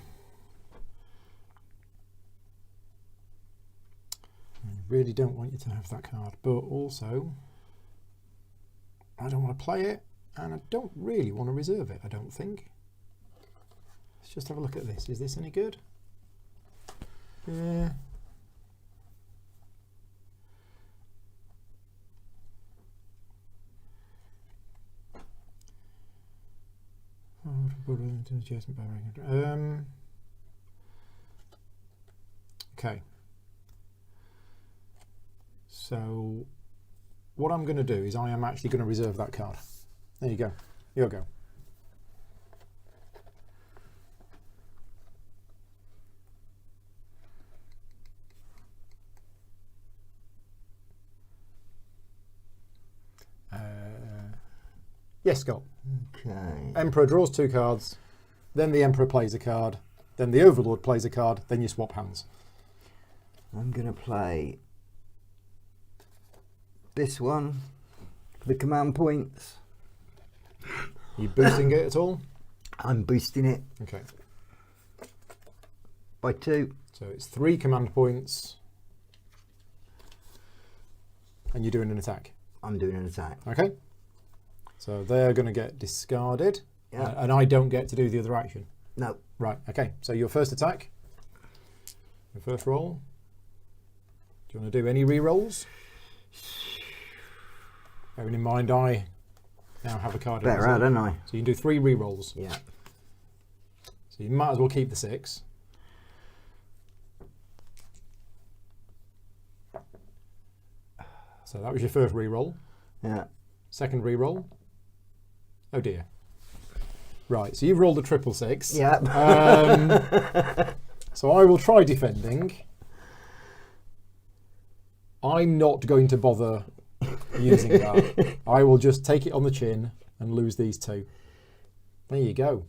I really don't want you to have that card, but also I don't want to play it, and I don't really want to reserve it, I don't think. Let's just have a look at this. Is this any good? Yeah. Okay. So what I'm going to do is I am actually going to reserve that card. There you go. You'll go. Yes, Scott. Okay. Emperor draws 2 cards, then the Emperor plays a card, then the Overlord plays a card, then you swap hands. I'm going to play this one for the command points. Are you boosting it at all? I'm boosting it. Okay. By 2. So it's 3 command points. And you're doing an attack. I'm doing an attack. Okay. So they're going to get discarded. Yeah. And I don't get to do the other action. No. Right, okay. So your first attack. Your first roll. Do you want to do any re-rolls? Bearing in mind I now have a card. Better out, don't I? So you can do 3 re-rolls. Yeah. So you might as well keep the 6. So that was your first re-roll. Yeah. Second re-roll. Oh dear. Right, so you've rolled a 666. Yeah. So I will try defending. I'm not going to bother using that. I will just take it on the chin and lose these 2. There you go.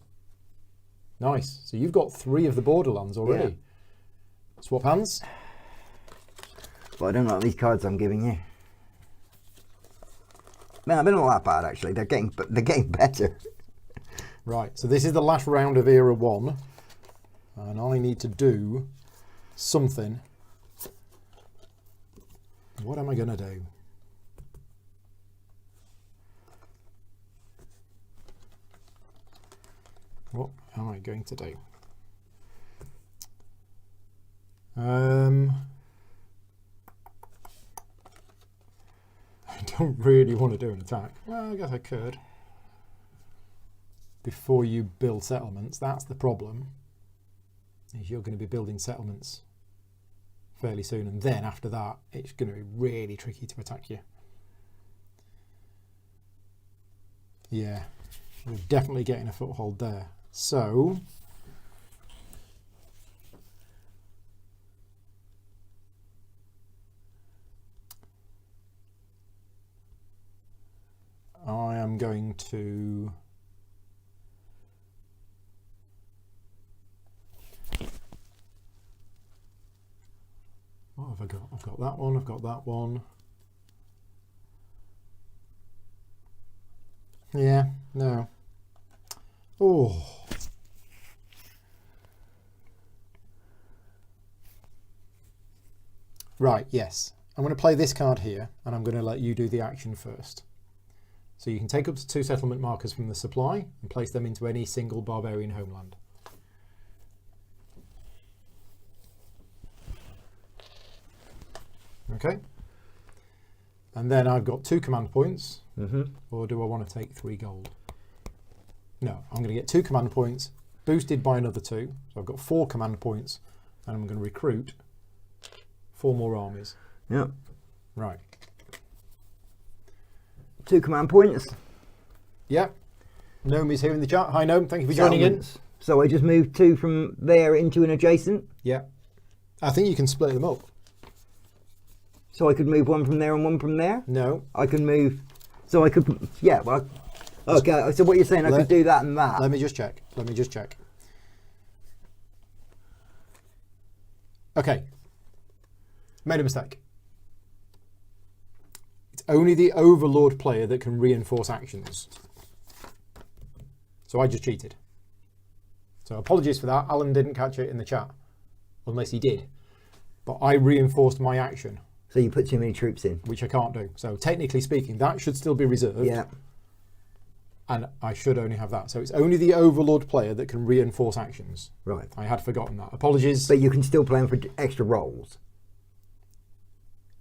Nice. So you've got 3 of the borderlands already. Yeah. Swap hands. But I don't like these cards I'm giving you. No, they're not that bad actually. They're getting better. Right. So this is the last round of Era 1, and I need to do something. What am I going to do? What am I going to do? I don't really want to do an attack. Well, I guess I could. Before you build settlements, that's the problem. Is you're going to be building settlements fairly soon, and then after that, it's going to be really tricky to attack you. Yeah, we're definitely getting a foothold there. So I am going to what have I got? I've got that one, I've got that one. Yeah, no. Oh. Right, yes. I'm going to play this card here, and I'm going to let you do the action first. So you can take up to 2 settlement markers from the supply and place them into any single barbarian homeland. Okay. And then I've got 2 command points. Or do I want to take 3 gold? No, I'm going to get 2 command points, boosted by another 2. So I've got 4 command points, and I'm going to recruit 4 more armies. Yep. Right. 2 command points. Yeah. Gnome is here in the chat. Hi Gnome, thank you for joining in. So I just moved 2 from there into an adjacent? Yeah. I think you can split them up. So I could move 1 from there and 1 from there? No. I can move... So I could... Yeah, well... Okay, so what you're saying, I could do that and that. Let me just check. Let me just check. Okay. Made a mistake. It's only the Overlord player that can reinforce actions. So I just cheated. So apologies for that. Alan didn't catch it in the chat. Unless he did. But I reinforced my action. So you put too many troops in. Which I can't do. So technically speaking, that should still be reserved. Yeah. And I should only have that. So it's only the Overlord player that can reinforce actions. Right. I had forgotten that. Apologies. But you can still play them for extra rolls.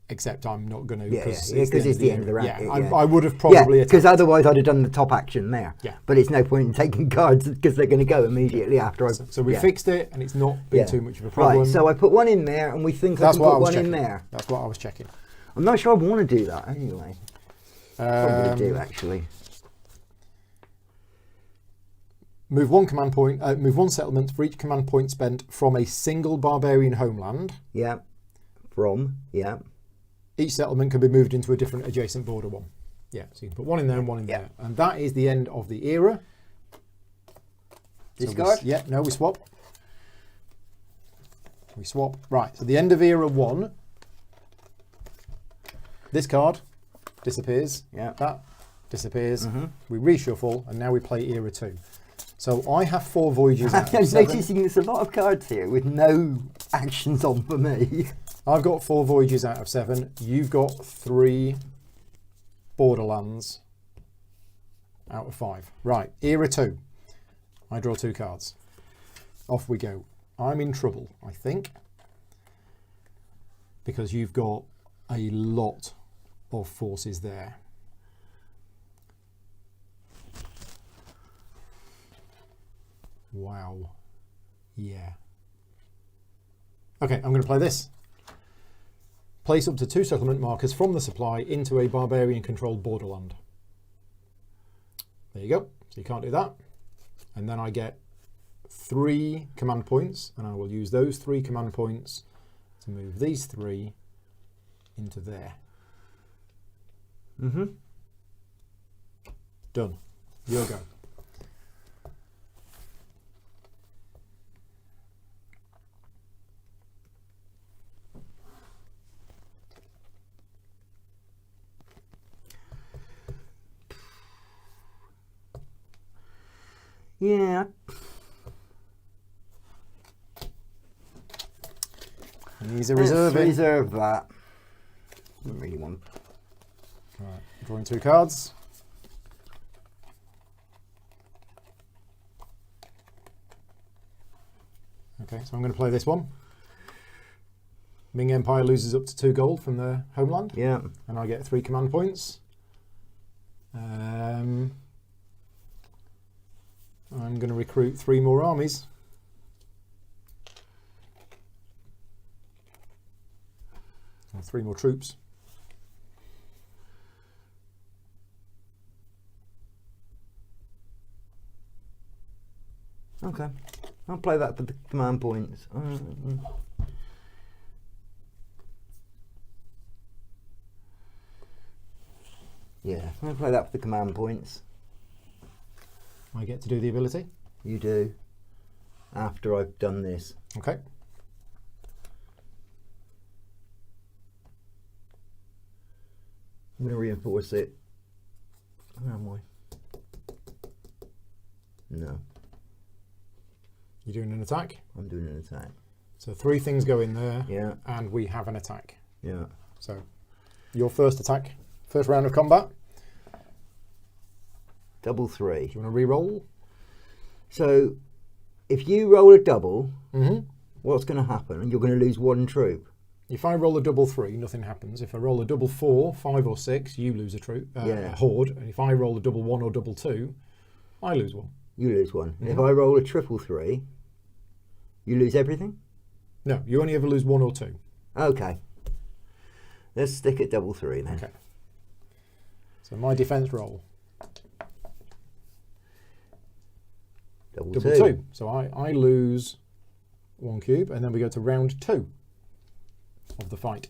Except I'm not going to. Because it's the end of the round. Yeah, I would have probably. Because otherwise I'd have done the top action there. Yeah. But it's no point in taking cards because they're going to go immediately after I. So we fixed it, and it's not been too much of a problem. Right. So I put one in there, and we think I can put one in there. That's what I was checking. I'm not sure I want to do that anyway. Probably do actually. Move one command point. Move one settlement for each command point spent from a single barbarian homeland. Yeah. Each settlement can be moved into a different adjacent border one. Yeah, so you can put one in there and one in there. And that is the end of the era. Discard? So we swap. We swap. Right, so the end of era 1. This card disappears. Yeah. That disappears. We reshuffle, and now we play era 2. So I have 4 voyages out I'm of 7. noticing there's a lot of cards here with no actions on for me. I've got 4 voyages out of 7. You've got 3 borderlands out of 5. Right, era 2. I draw 2 cards. Off we go. I'm in trouble, I think, because you've got a lot of forces there. Wow. Yeah. Okay, I'm going to play this. Place up to 2 settlement markers from the supply into a barbarian-controlled borderland. There you go. So you can't do that. And then I get 3 command points, and I will use those 3 command points to move these 3 into there. Done. Your go. Yeah. He's a reserve. Let's reserve that. I don't really want. Right, drawing 2 cards. Okay, so I'm going to play this one. Ming Empire loses up to 2 gold from their homeland. Yeah. And I get 3 command points. I'm going to recruit 3 more armies. Or 3 more troops. Okay. I'll play that for the command points. Yeah, I'll play that for the command points. I get to do the ability. You do. After I've done this. Okay. I'm going to reinforce it. Where am I? No. You're doing an attack? I'm doing an attack. So 3 things go in there. Yeah. And we have an attack. Yeah. So your first attack, first round of combat. Double 3. Do you want to re-roll? So if you roll a double, what's going to happen? And you're going to lose 1 troop. If I roll a double 3, nothing happens. If I roll a double 4, 5 or 6, you lose a troop, a horde. And if I roll a double 1 or double 2, I lose 1. You lose 1. If I roll a triple 3, you lose everything? No, you only ever lose 1 or 2. Okay. Let's stick at double 3 then. Okay. So my defense roll. Double 2. So I lose 1 cube, and then we go to round 2 of the fight.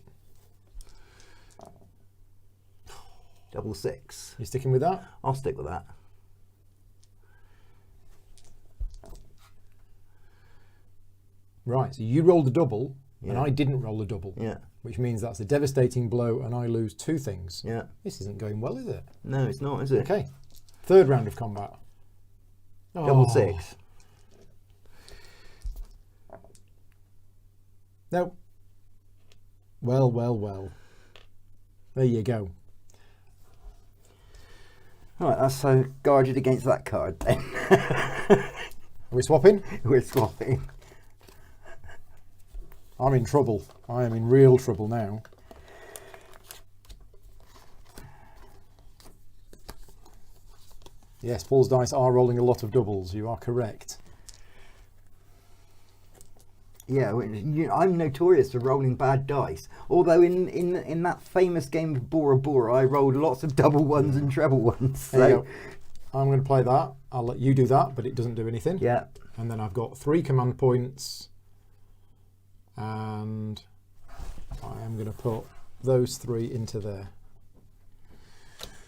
Double 6. You sticking with that? I'll stick with that. Right, so you rolled a double, and Yeah. I didn't roll a double. Yeah. Which means that's a devastating blow, and I lose 2 things. Yeah. This isn't going well, is it? No, it's not, is it? Okay. Third round of combat. Double Oh. 6. No. Well, well, well. There you go. Right, that's so guarded against that card then. Are we swapping? We're swapping. I'm in trouble. I am in real trouble now. Yes, Paul's dice are rolling a lot of doubles. You are correct. Yeah, I'm notorious for rolling bad dice. Although in that famous game of Bora Bora, I rolled lots of double ones and treble ones. There you So go. I'm going to play that. I'll let you do that, but it doesn't do anything. yeah, And then I've got 3 command points. And I am going to put those 3 into there.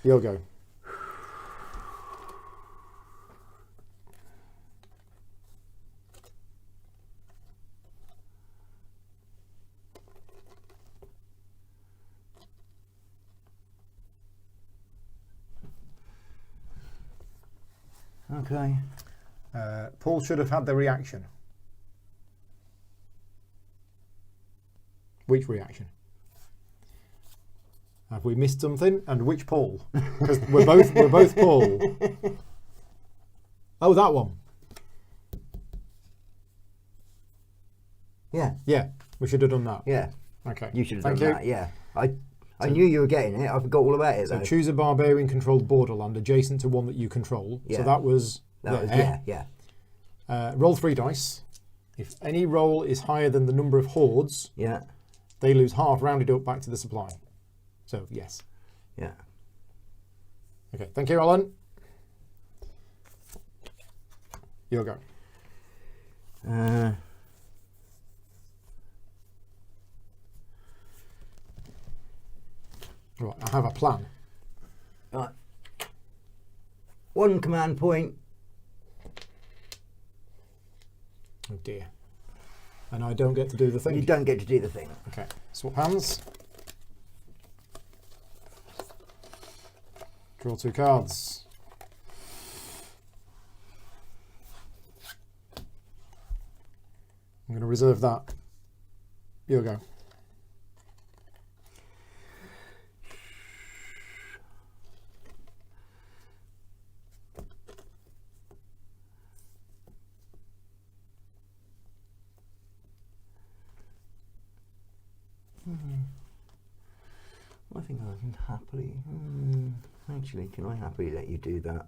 You'll go. okay. Paul should have had the reaction. Which reaction? Have we missed something? And which Paul? Because we're both Paul. Oh, that one. Yeah, Yeah, we should have done that. yeah. Okay. You should have Thank done you. that. Yeah, I knew you were getting it. I forgot all about it So though. choose a barbarian-controlled borderland adjacent to one that you control. Yeah. So that was That was there. yeah. Roll 3 dice. If any roll is higher than the number of hordes, Yeah, they lose half, rounded up back to the supply. So yes. yeah. Okay. Thank you, Alan. You'll go. Right. I have a plan. Right. 1 command point. Oh dear. And I don't get to do the thing. You don't get to do the thing. Okay. Swap hands. Draw 2 cards. I'm going to reserve that. You'll go. I think I can happily. Actually, can I happily let you do that?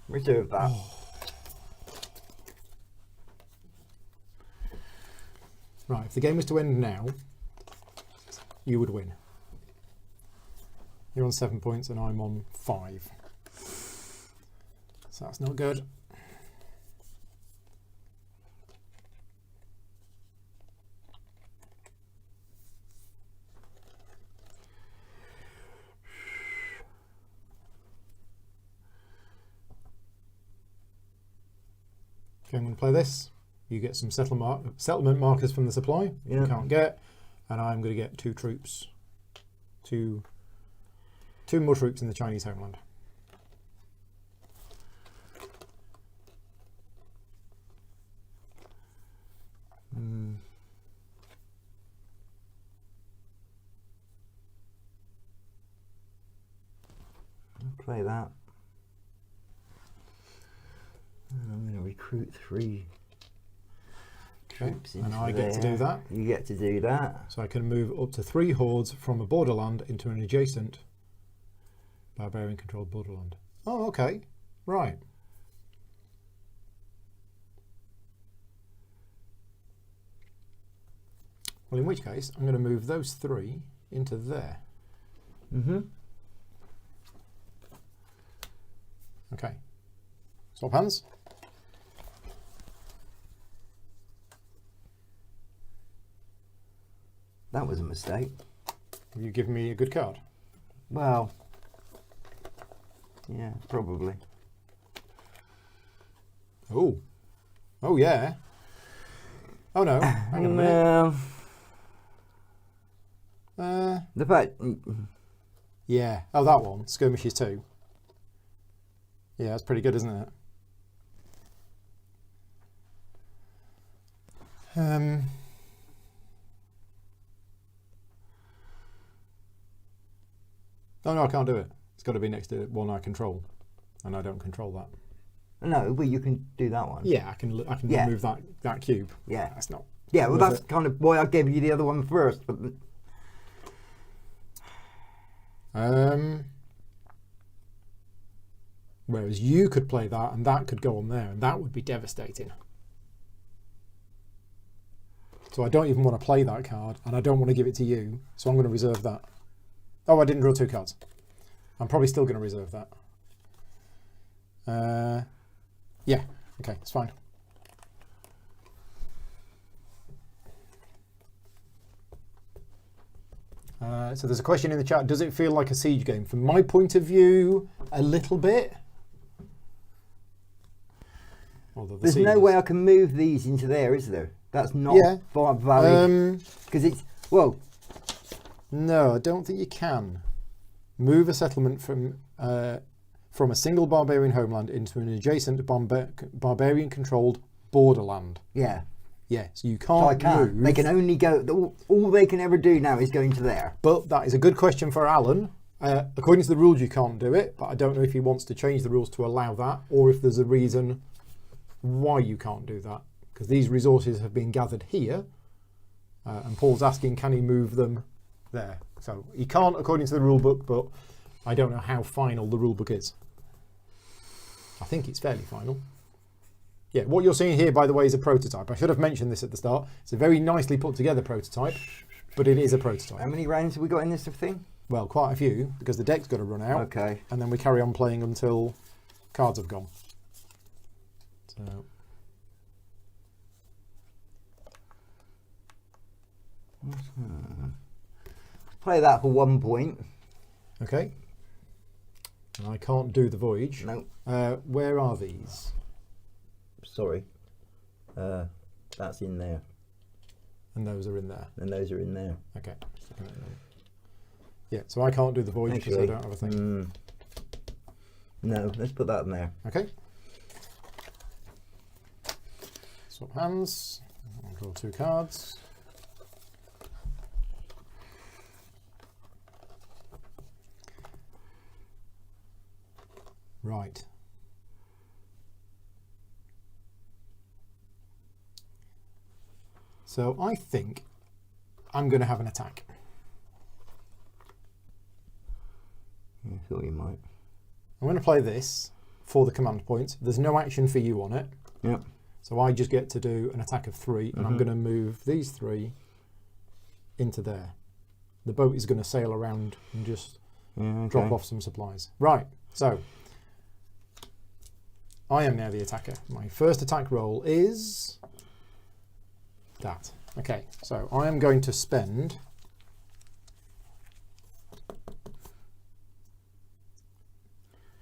Reserve that. Right, if the game was to end now, you would win. You're on 7 points and I'm on 5. So that's not good. Okay, I'm going to play this. You get some settlement markers from the supply. Yeah. You can't get. And I'm going to get 2 troops. Two more troops in the Chinese homeland. I'll play that. And I'm going to recruit 3 Okay, troops and into I get to there. do that. You get to do that. So I can move up to 3 hordes from a borderland into an adjacent barbarian-controlled borderland. Oh, okay. Right. Well, in which case, I'm going to move those 3 into there. Okay. Swap hands. That was a mistake. You give me a good card. Well, Yeah, probably. Oh. Oh, yeah. Oh, no. Hang on a minute. The fact... Yeah. Oh, that one. Skirmishes 2. Yeah, that's pretty good, isn't it? Oh, no, I can't do it. It's got to be next to one I control. And I don't control that. No, but you can do that one. Yeah, I can Yeah. remove that cube. Yeah. That's not... Yeah, well, worth that's it. kind of why I gave you the other one first. But Whereas you could play that and that could go on there and that would be devastating. So I don't even want to play that card and I don't want to give it to you. So I'm going to reserve that. Oh, I didn't draw 2 cards. I'm probably still going to reserve that. Yeah, okay, it's fine. So there's a question in the chat. Does it feel like a siege game? From my point of view, a little bit. Although there's no way I can move these into there, is there? That's not valid. Because it's... Well... No, I don't think you can. Move a settlement from a single barbarian homeland into an adjacent barbarian-controlled borderland. Yeah. Yeah, so you can't So I can't. move. They can only go... All they can ever do now is go into there. But that is a good question for Alan. According to the rules, you can't do it, but I don't know if he wants to change the rules to allow that, or if there's a reason why you can't do that. Because these resources have been gathered here, and Paul's asking, can he move them there? So he can't, according to the rule book, but I don't know how final the rule book is. I think it's fairly final. Yeah, what you're seeing here, by the way, is a prototype. I should have mentioned this at the start. It's a very nicely put together prototype, but it is a prototype. How many rounds have we got in this thing? Well, quite a few, because the deck's got to run out. Okay. And then we carry on playing until cards have gone. So... Play that for 1 point. Okay. And I can't do the Voyage. No. Where are these? Sorry. That's in there. And those are in there. And those are in there. Okay. Yeah, so I can't do the Voyage because I don't have a thing. No, let's put that in there. Okay. Swap hands. I'll draw 2 cards. Right. So I think I'm going to have an attack. I thought you might. I'm going to play this for the command point. There's no action for you on it. Yep. So I just get to do an attack of 3, and I'm going to move these 3 into there. The boat is going to sail around and just drop off some supplies. Right, so I am now the attacker. My first attack roll is that. Okay, so I am going to spend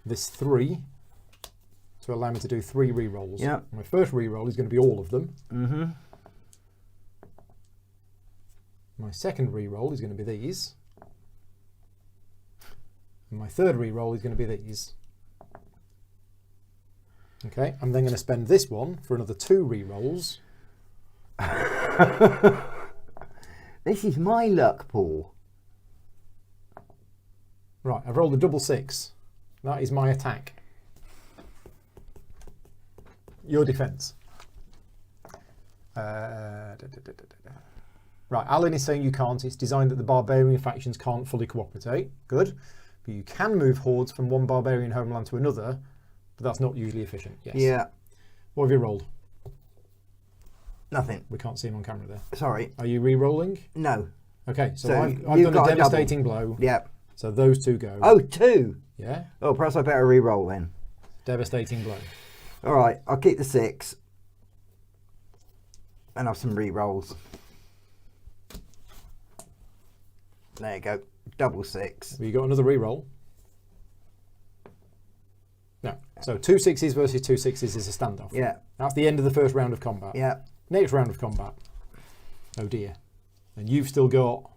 this 3 to allow me to do 3 re-rolls. Yep. My first re-roll is going to be all of them. My second re-roll is going to be these. And my third re-roll is going to be these. Okay, I'm then going to spend this one for another 2 re-rolls. This is my luck, Paul. Right, I've rolled a double 6. That is my attack. Your defence. Right, Alan is saying you can't. It's designed that the barbarian factions can't fully cooperate. Good. But you can move hordes from one barbarian homeland to another, but that's not usually efficient. Yes. Yeah. What have you rolled? Nothing. We can't see him on camera there. Sorry. Are you re-rolling? No. Okay, so So I've you've done a got a devastating blow. Yeah. So those 2 go. Oh, 2. Yeah. Oh, perhaps I better re-roll then. Devastating blow. All right, I'll keep the 6 and have some re-rolls. There you go. Double 6. Have you got another re-roll? No. So 2 sixes versus 2 sixes is a standoff. Yeah. That's the end of the first round of combat. Yeah. Next round of combat. Oh dear. And you've still got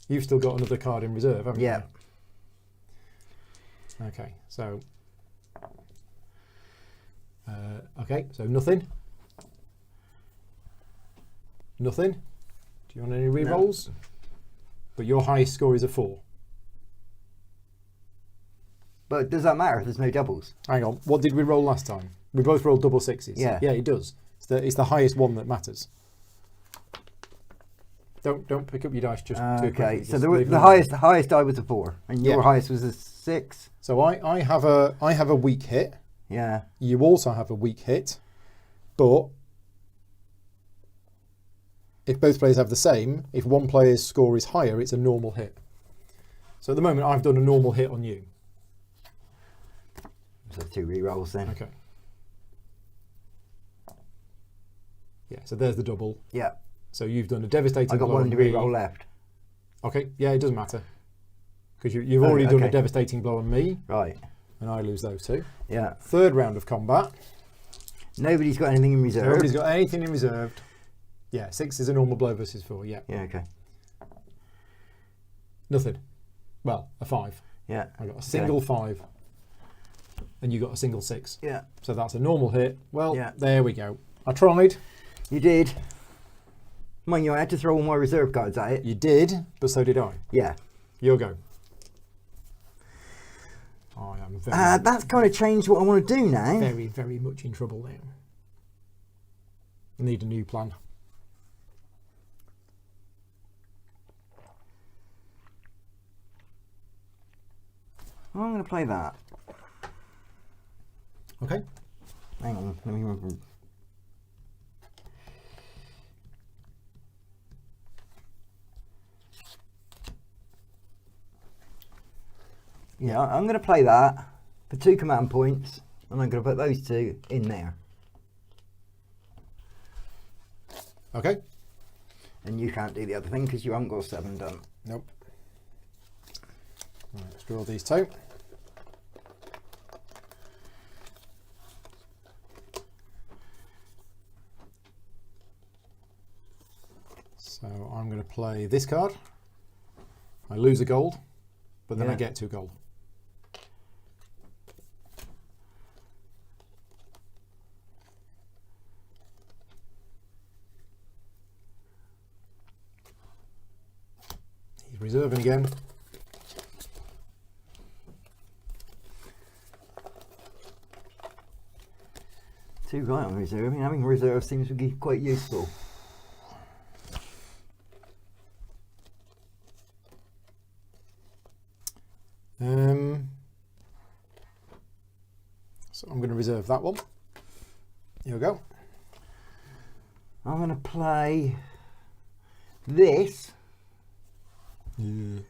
another card in reserve, haven't Yeah. you? Okay. So. Okay. So nothing. Nothing. Do you want any re-rolls? No. But your highest score is a 4. But does that matter if there's no doubles? Hang on. What did we roll last time? We both rolled double 6s. Yeah. Yeah, it does. It's the highest one that matters. Don't pick up your dice just too quickly. So the highest die was a 4, and your highest was a 6. So I have a weak hit. Yeah. You also have a weak hit, but if both players have the same, if one player's score is higher, it's a normal hit. So at the moment, I've done a normal hit on you. So 2 re-rolls then. Okay. Yeah, so there's the double. Yeah. So you've done a devastating blow. I got one re-roll left. Okay, yeah, it doesn't matter. Because you've already done a devastating blow on me. Right. And I lose those 2. Yeah. Third round of combat. Nobody's got anything in reserve. Nobody's got anything in reserve. Yeah, 6 is a normal blow versus 4, yeah. Yeah, okay. Nothing. Well, a 5. Yeah. I got a single 5. And you got a single 6. Yeah. So that's a normal hit. Well, yeah. There we go. I tried. You did. Mind you, I had to throw all my reserve cards at it. You did, but so did I. Yeah. Your go. I am very... that's kind of changed what I want to do now. Very, very much in trouble now. I need a new plan. I'm going to play that. Okay. Hang on, let me remember. Yeah, I'm going to play that for 2 command points, and I'm going to put those 2 in there. Okay. And you can't do the other thing because you haven't got 7 done. Nope. Right, let's draw these 2. So I'm going to play this card. I lose a gold, but then I get 2 gold. He's reserving again. Too right on reserve. I mean, having reserve seems to be quite useful. So I'm going to reserve that one. Here we go. I'm going to play this. Yeah.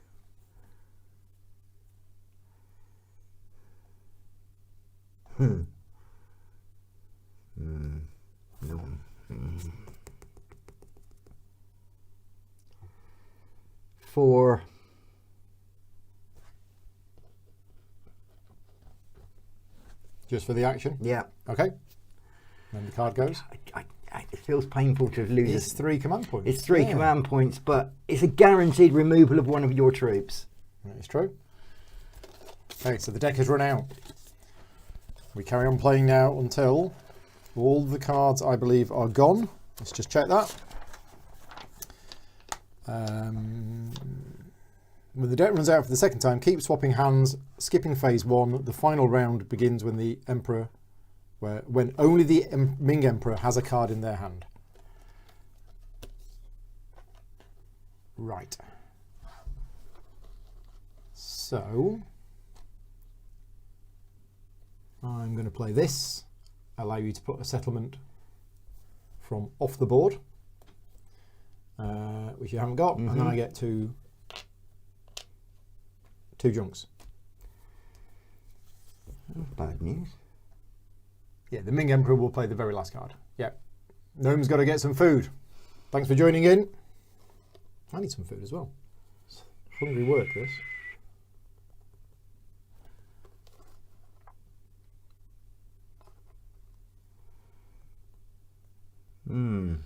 No. For just for the action? Yeah. Okay. Then the card goes. It feels painful to lose. It's 3 command points. It's 3 command points, but it's a guaranteed removal of one of your troops. That is true. Okay, so the deck has run out. We carry on playing now until all the cards, I believe, are gone. Let's just check that. When the deck runs out for the second time, keep swapping hands, skipping phase 1. The final round begins when the Emperor, when only the Ming Emperor has a card in their hand. Right. So I'm going to play this, allow you to put a settlement from off the board, which you haven't got, and then I get two junks. Bad news. Yeah, the Ming Emperor will play the very last card. Yeah. Gnome's got to get some food. Thanks for joining in. I need some food as well. It's hungry work, this. Let's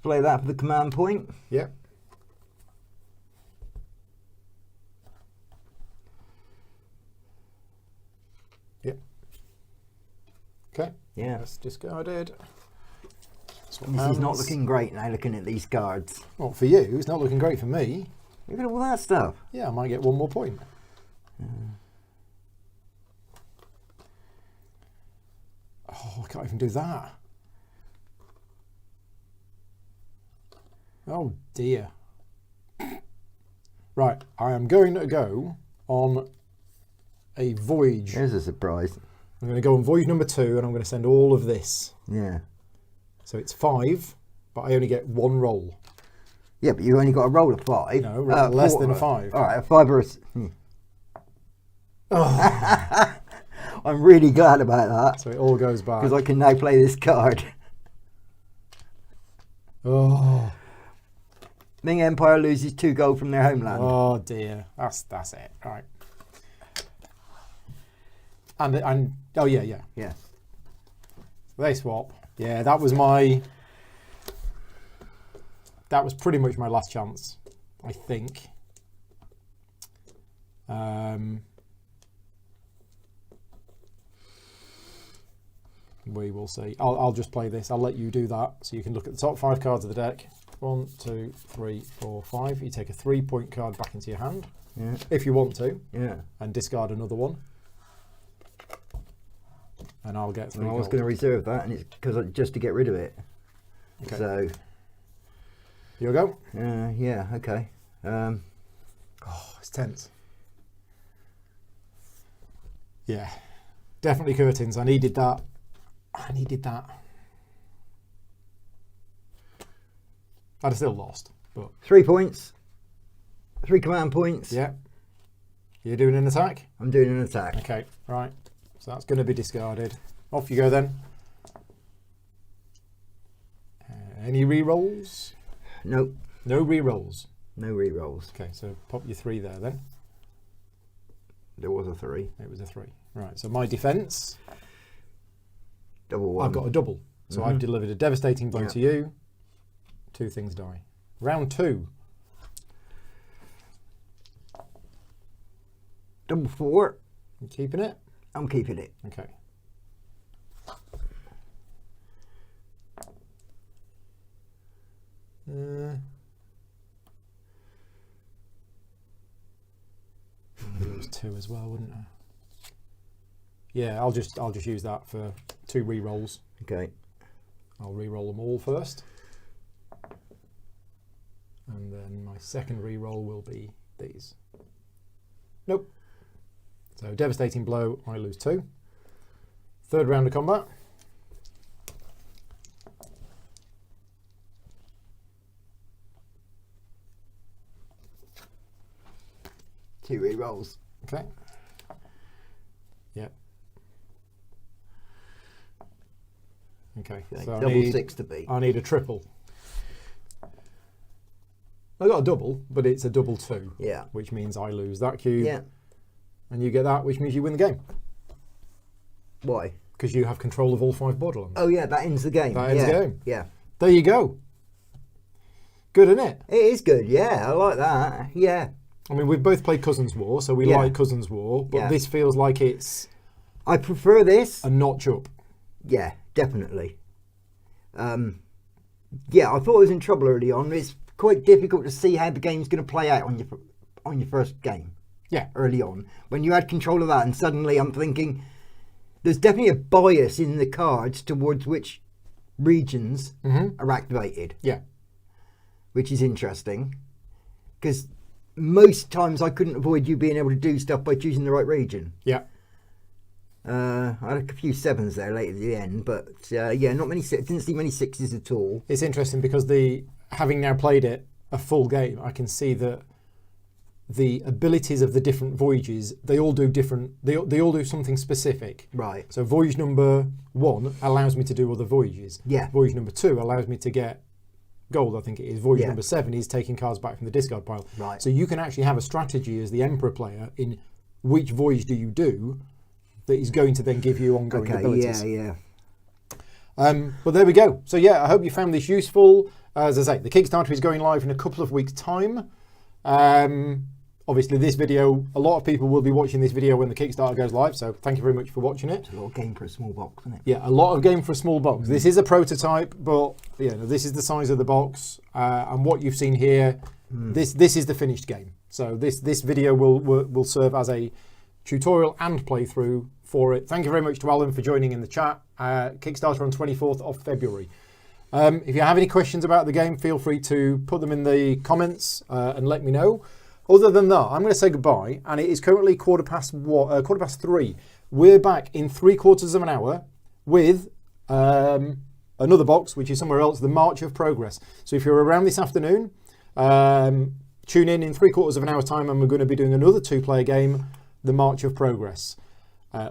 play that for the command point. Yep. Yep. Okay. Yeah. That's discarded. This is not looking great now, looking at these cards. Well, for you, it's not looking great for me. Look at all that stuff. Yeah, I might get one more point. Oh, I can't even do that. Oh dear. Right, I am going to go on a voyage. There's a surprise. I'm going to go on voyage number 2 and I'm going to send all of this. Yeah. So it's 5, but I only get 1 roll. Yeah, but you only got a roll of 5. No, less than a 5. All right, a 5 or a... Oh. I'm really glad about that. So it all goes back. Because I can now play this card. Oh. Ming Empire loses 2 gold from their homeland. Oh dear. That's it. All right. And oh yeah. Yeah. They swap. Yeah, that was pretty much my last chance, I think. We will see. I'll just play this. I'll let you do that, so you can look at the top 5 cards of the deck. 1, 2, 3, 4, 5. You take a 3-point card back into your hand, if you want to, and discard another one. And I'll get 3 I was gold. going to reserve that, and it's because just to get rid of it. Okay. So. You'll go. Yeah. Okay. Oh, it's tense. Yeah, definitely curtains. I needed that. I'd have still lost, but 3 points. 3 command points. yeah. You're doing an attack? I'm doing an attack. Okay, right. So that's going to be discarded. Off you go then. Any re-rolls? Nope. No re-rolls. No re-rolls. Okay, so pop your 3 there then. There was a 3. It was a 3. Right, so my defence, Double 1. I've got a double. So I've delivered a devastating blow to you. 2 things die. Round 2. Double 4. You keeping it? I'm keeping it. Okay. It was 2 as well, wouldn't I? Yeah, I'll just use that for 2 re-rolls. Okay. I'll re-roll them all first. And then my second re-roll will be these. Nope. So devastating blow, I lose 2. Third round of combat. Two re-rolls. Okay. Yep. Okay. So double 6 to beat. I need a triple. I got a double, but it's a double 2. Yeah. Which means I lose that cube. Yeah. And you get that, which means you win the game. Why? Because you have control of all 5 borderlands. Oh yeah, that ends the game. That ends the game. Yeah. There you go. Good, isn't it? It is good, yeah. I like that. Yeah. I mean, we've both played Cousins War, so we like Cousins War, but this feels like it's I prefer this. a notch up. Yeah, definitely. Yeah, I thought I was in trouble early on. It's quite difficult to see how the game's going to play out on your first game. Yeah. Early on, when you had control of that, and suddenly I'm thinking, there's definitely a bias in the cards towards which regions are activated. Yeah. Which is interesting, because most times I couldn't avoid you being able to do stuff by choosing the right region. Yeah. I had a few 7s there late at the end, but yeah, not many. Didn't see many 6s at all. It's interesting because having now played it a full game, I can see that the abilities of the different voyages, they all do different. They all do something specific. Right. So voyage number 1 allows me to do other voyages. Yeah. Voyage number 2 allows me to get gold, I think it is. Voyage Yeah. number 7 is taking cards back from the discard pile. Right. So you can actually have a strategy as the Emperor player in which voyage do you do that is going to then give you ongoing abilities. Yeah. But there we go. So yeah, I hope you found this useful. As I say, the Kickstarter is going live in a couple of weeks' time. Obviously, this video, a lot of people will be watching this video when the Kickstarter goes live, so thank you very much for watching it. It's a lot of game for a small box, isn't it? Yeah, a lot of game for a small box. This is a prototype, but this is the size of the box, and what you've seen here, this is the finished game. So this video will serve as a tutorial and playthrough for it. Thank you very much to Alan for joining in the chat. Kickstarter on 24th of February. If you have any questions about the game, feel free to put them in the comments and let me know. Other than that, I'm going to say goodbye, and it is currently 3:15. We're back in 3/4 of an hour with another box, which is somewhere else, the March of Progress. So if you're around this afternoon, tune in 3/4 of an hour's time, and we're going to be doing another 2-player game, the March of Progress.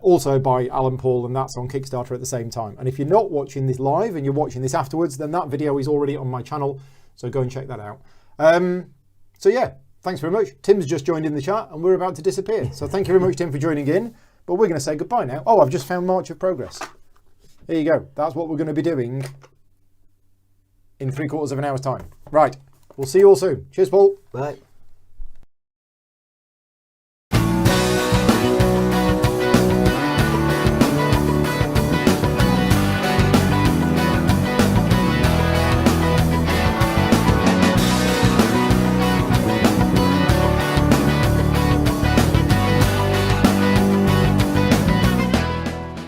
Also by Alan Paull, and that's on Kickstarter at the same time. And if you're not watching this live and you're watching this afterwards, then that video is already on my channel, so go and check that out. So yeah, thanks very much. Tim's just joined in the chat and we're about to disappear. So thank you very much, Tim, for joining in. But we're going to say goodbye now. Oh, I've just found March of Progress. There you go. That's what we're going to be doing in 3/4 of an hour's time. Right. We'll see you all soon. Cheers, Paul. Bye.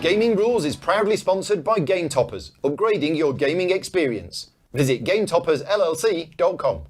Gaming Rules is proudly sponsored by Game Toppers, upgrading your gaming experience. Visit GameToppersLLC.com.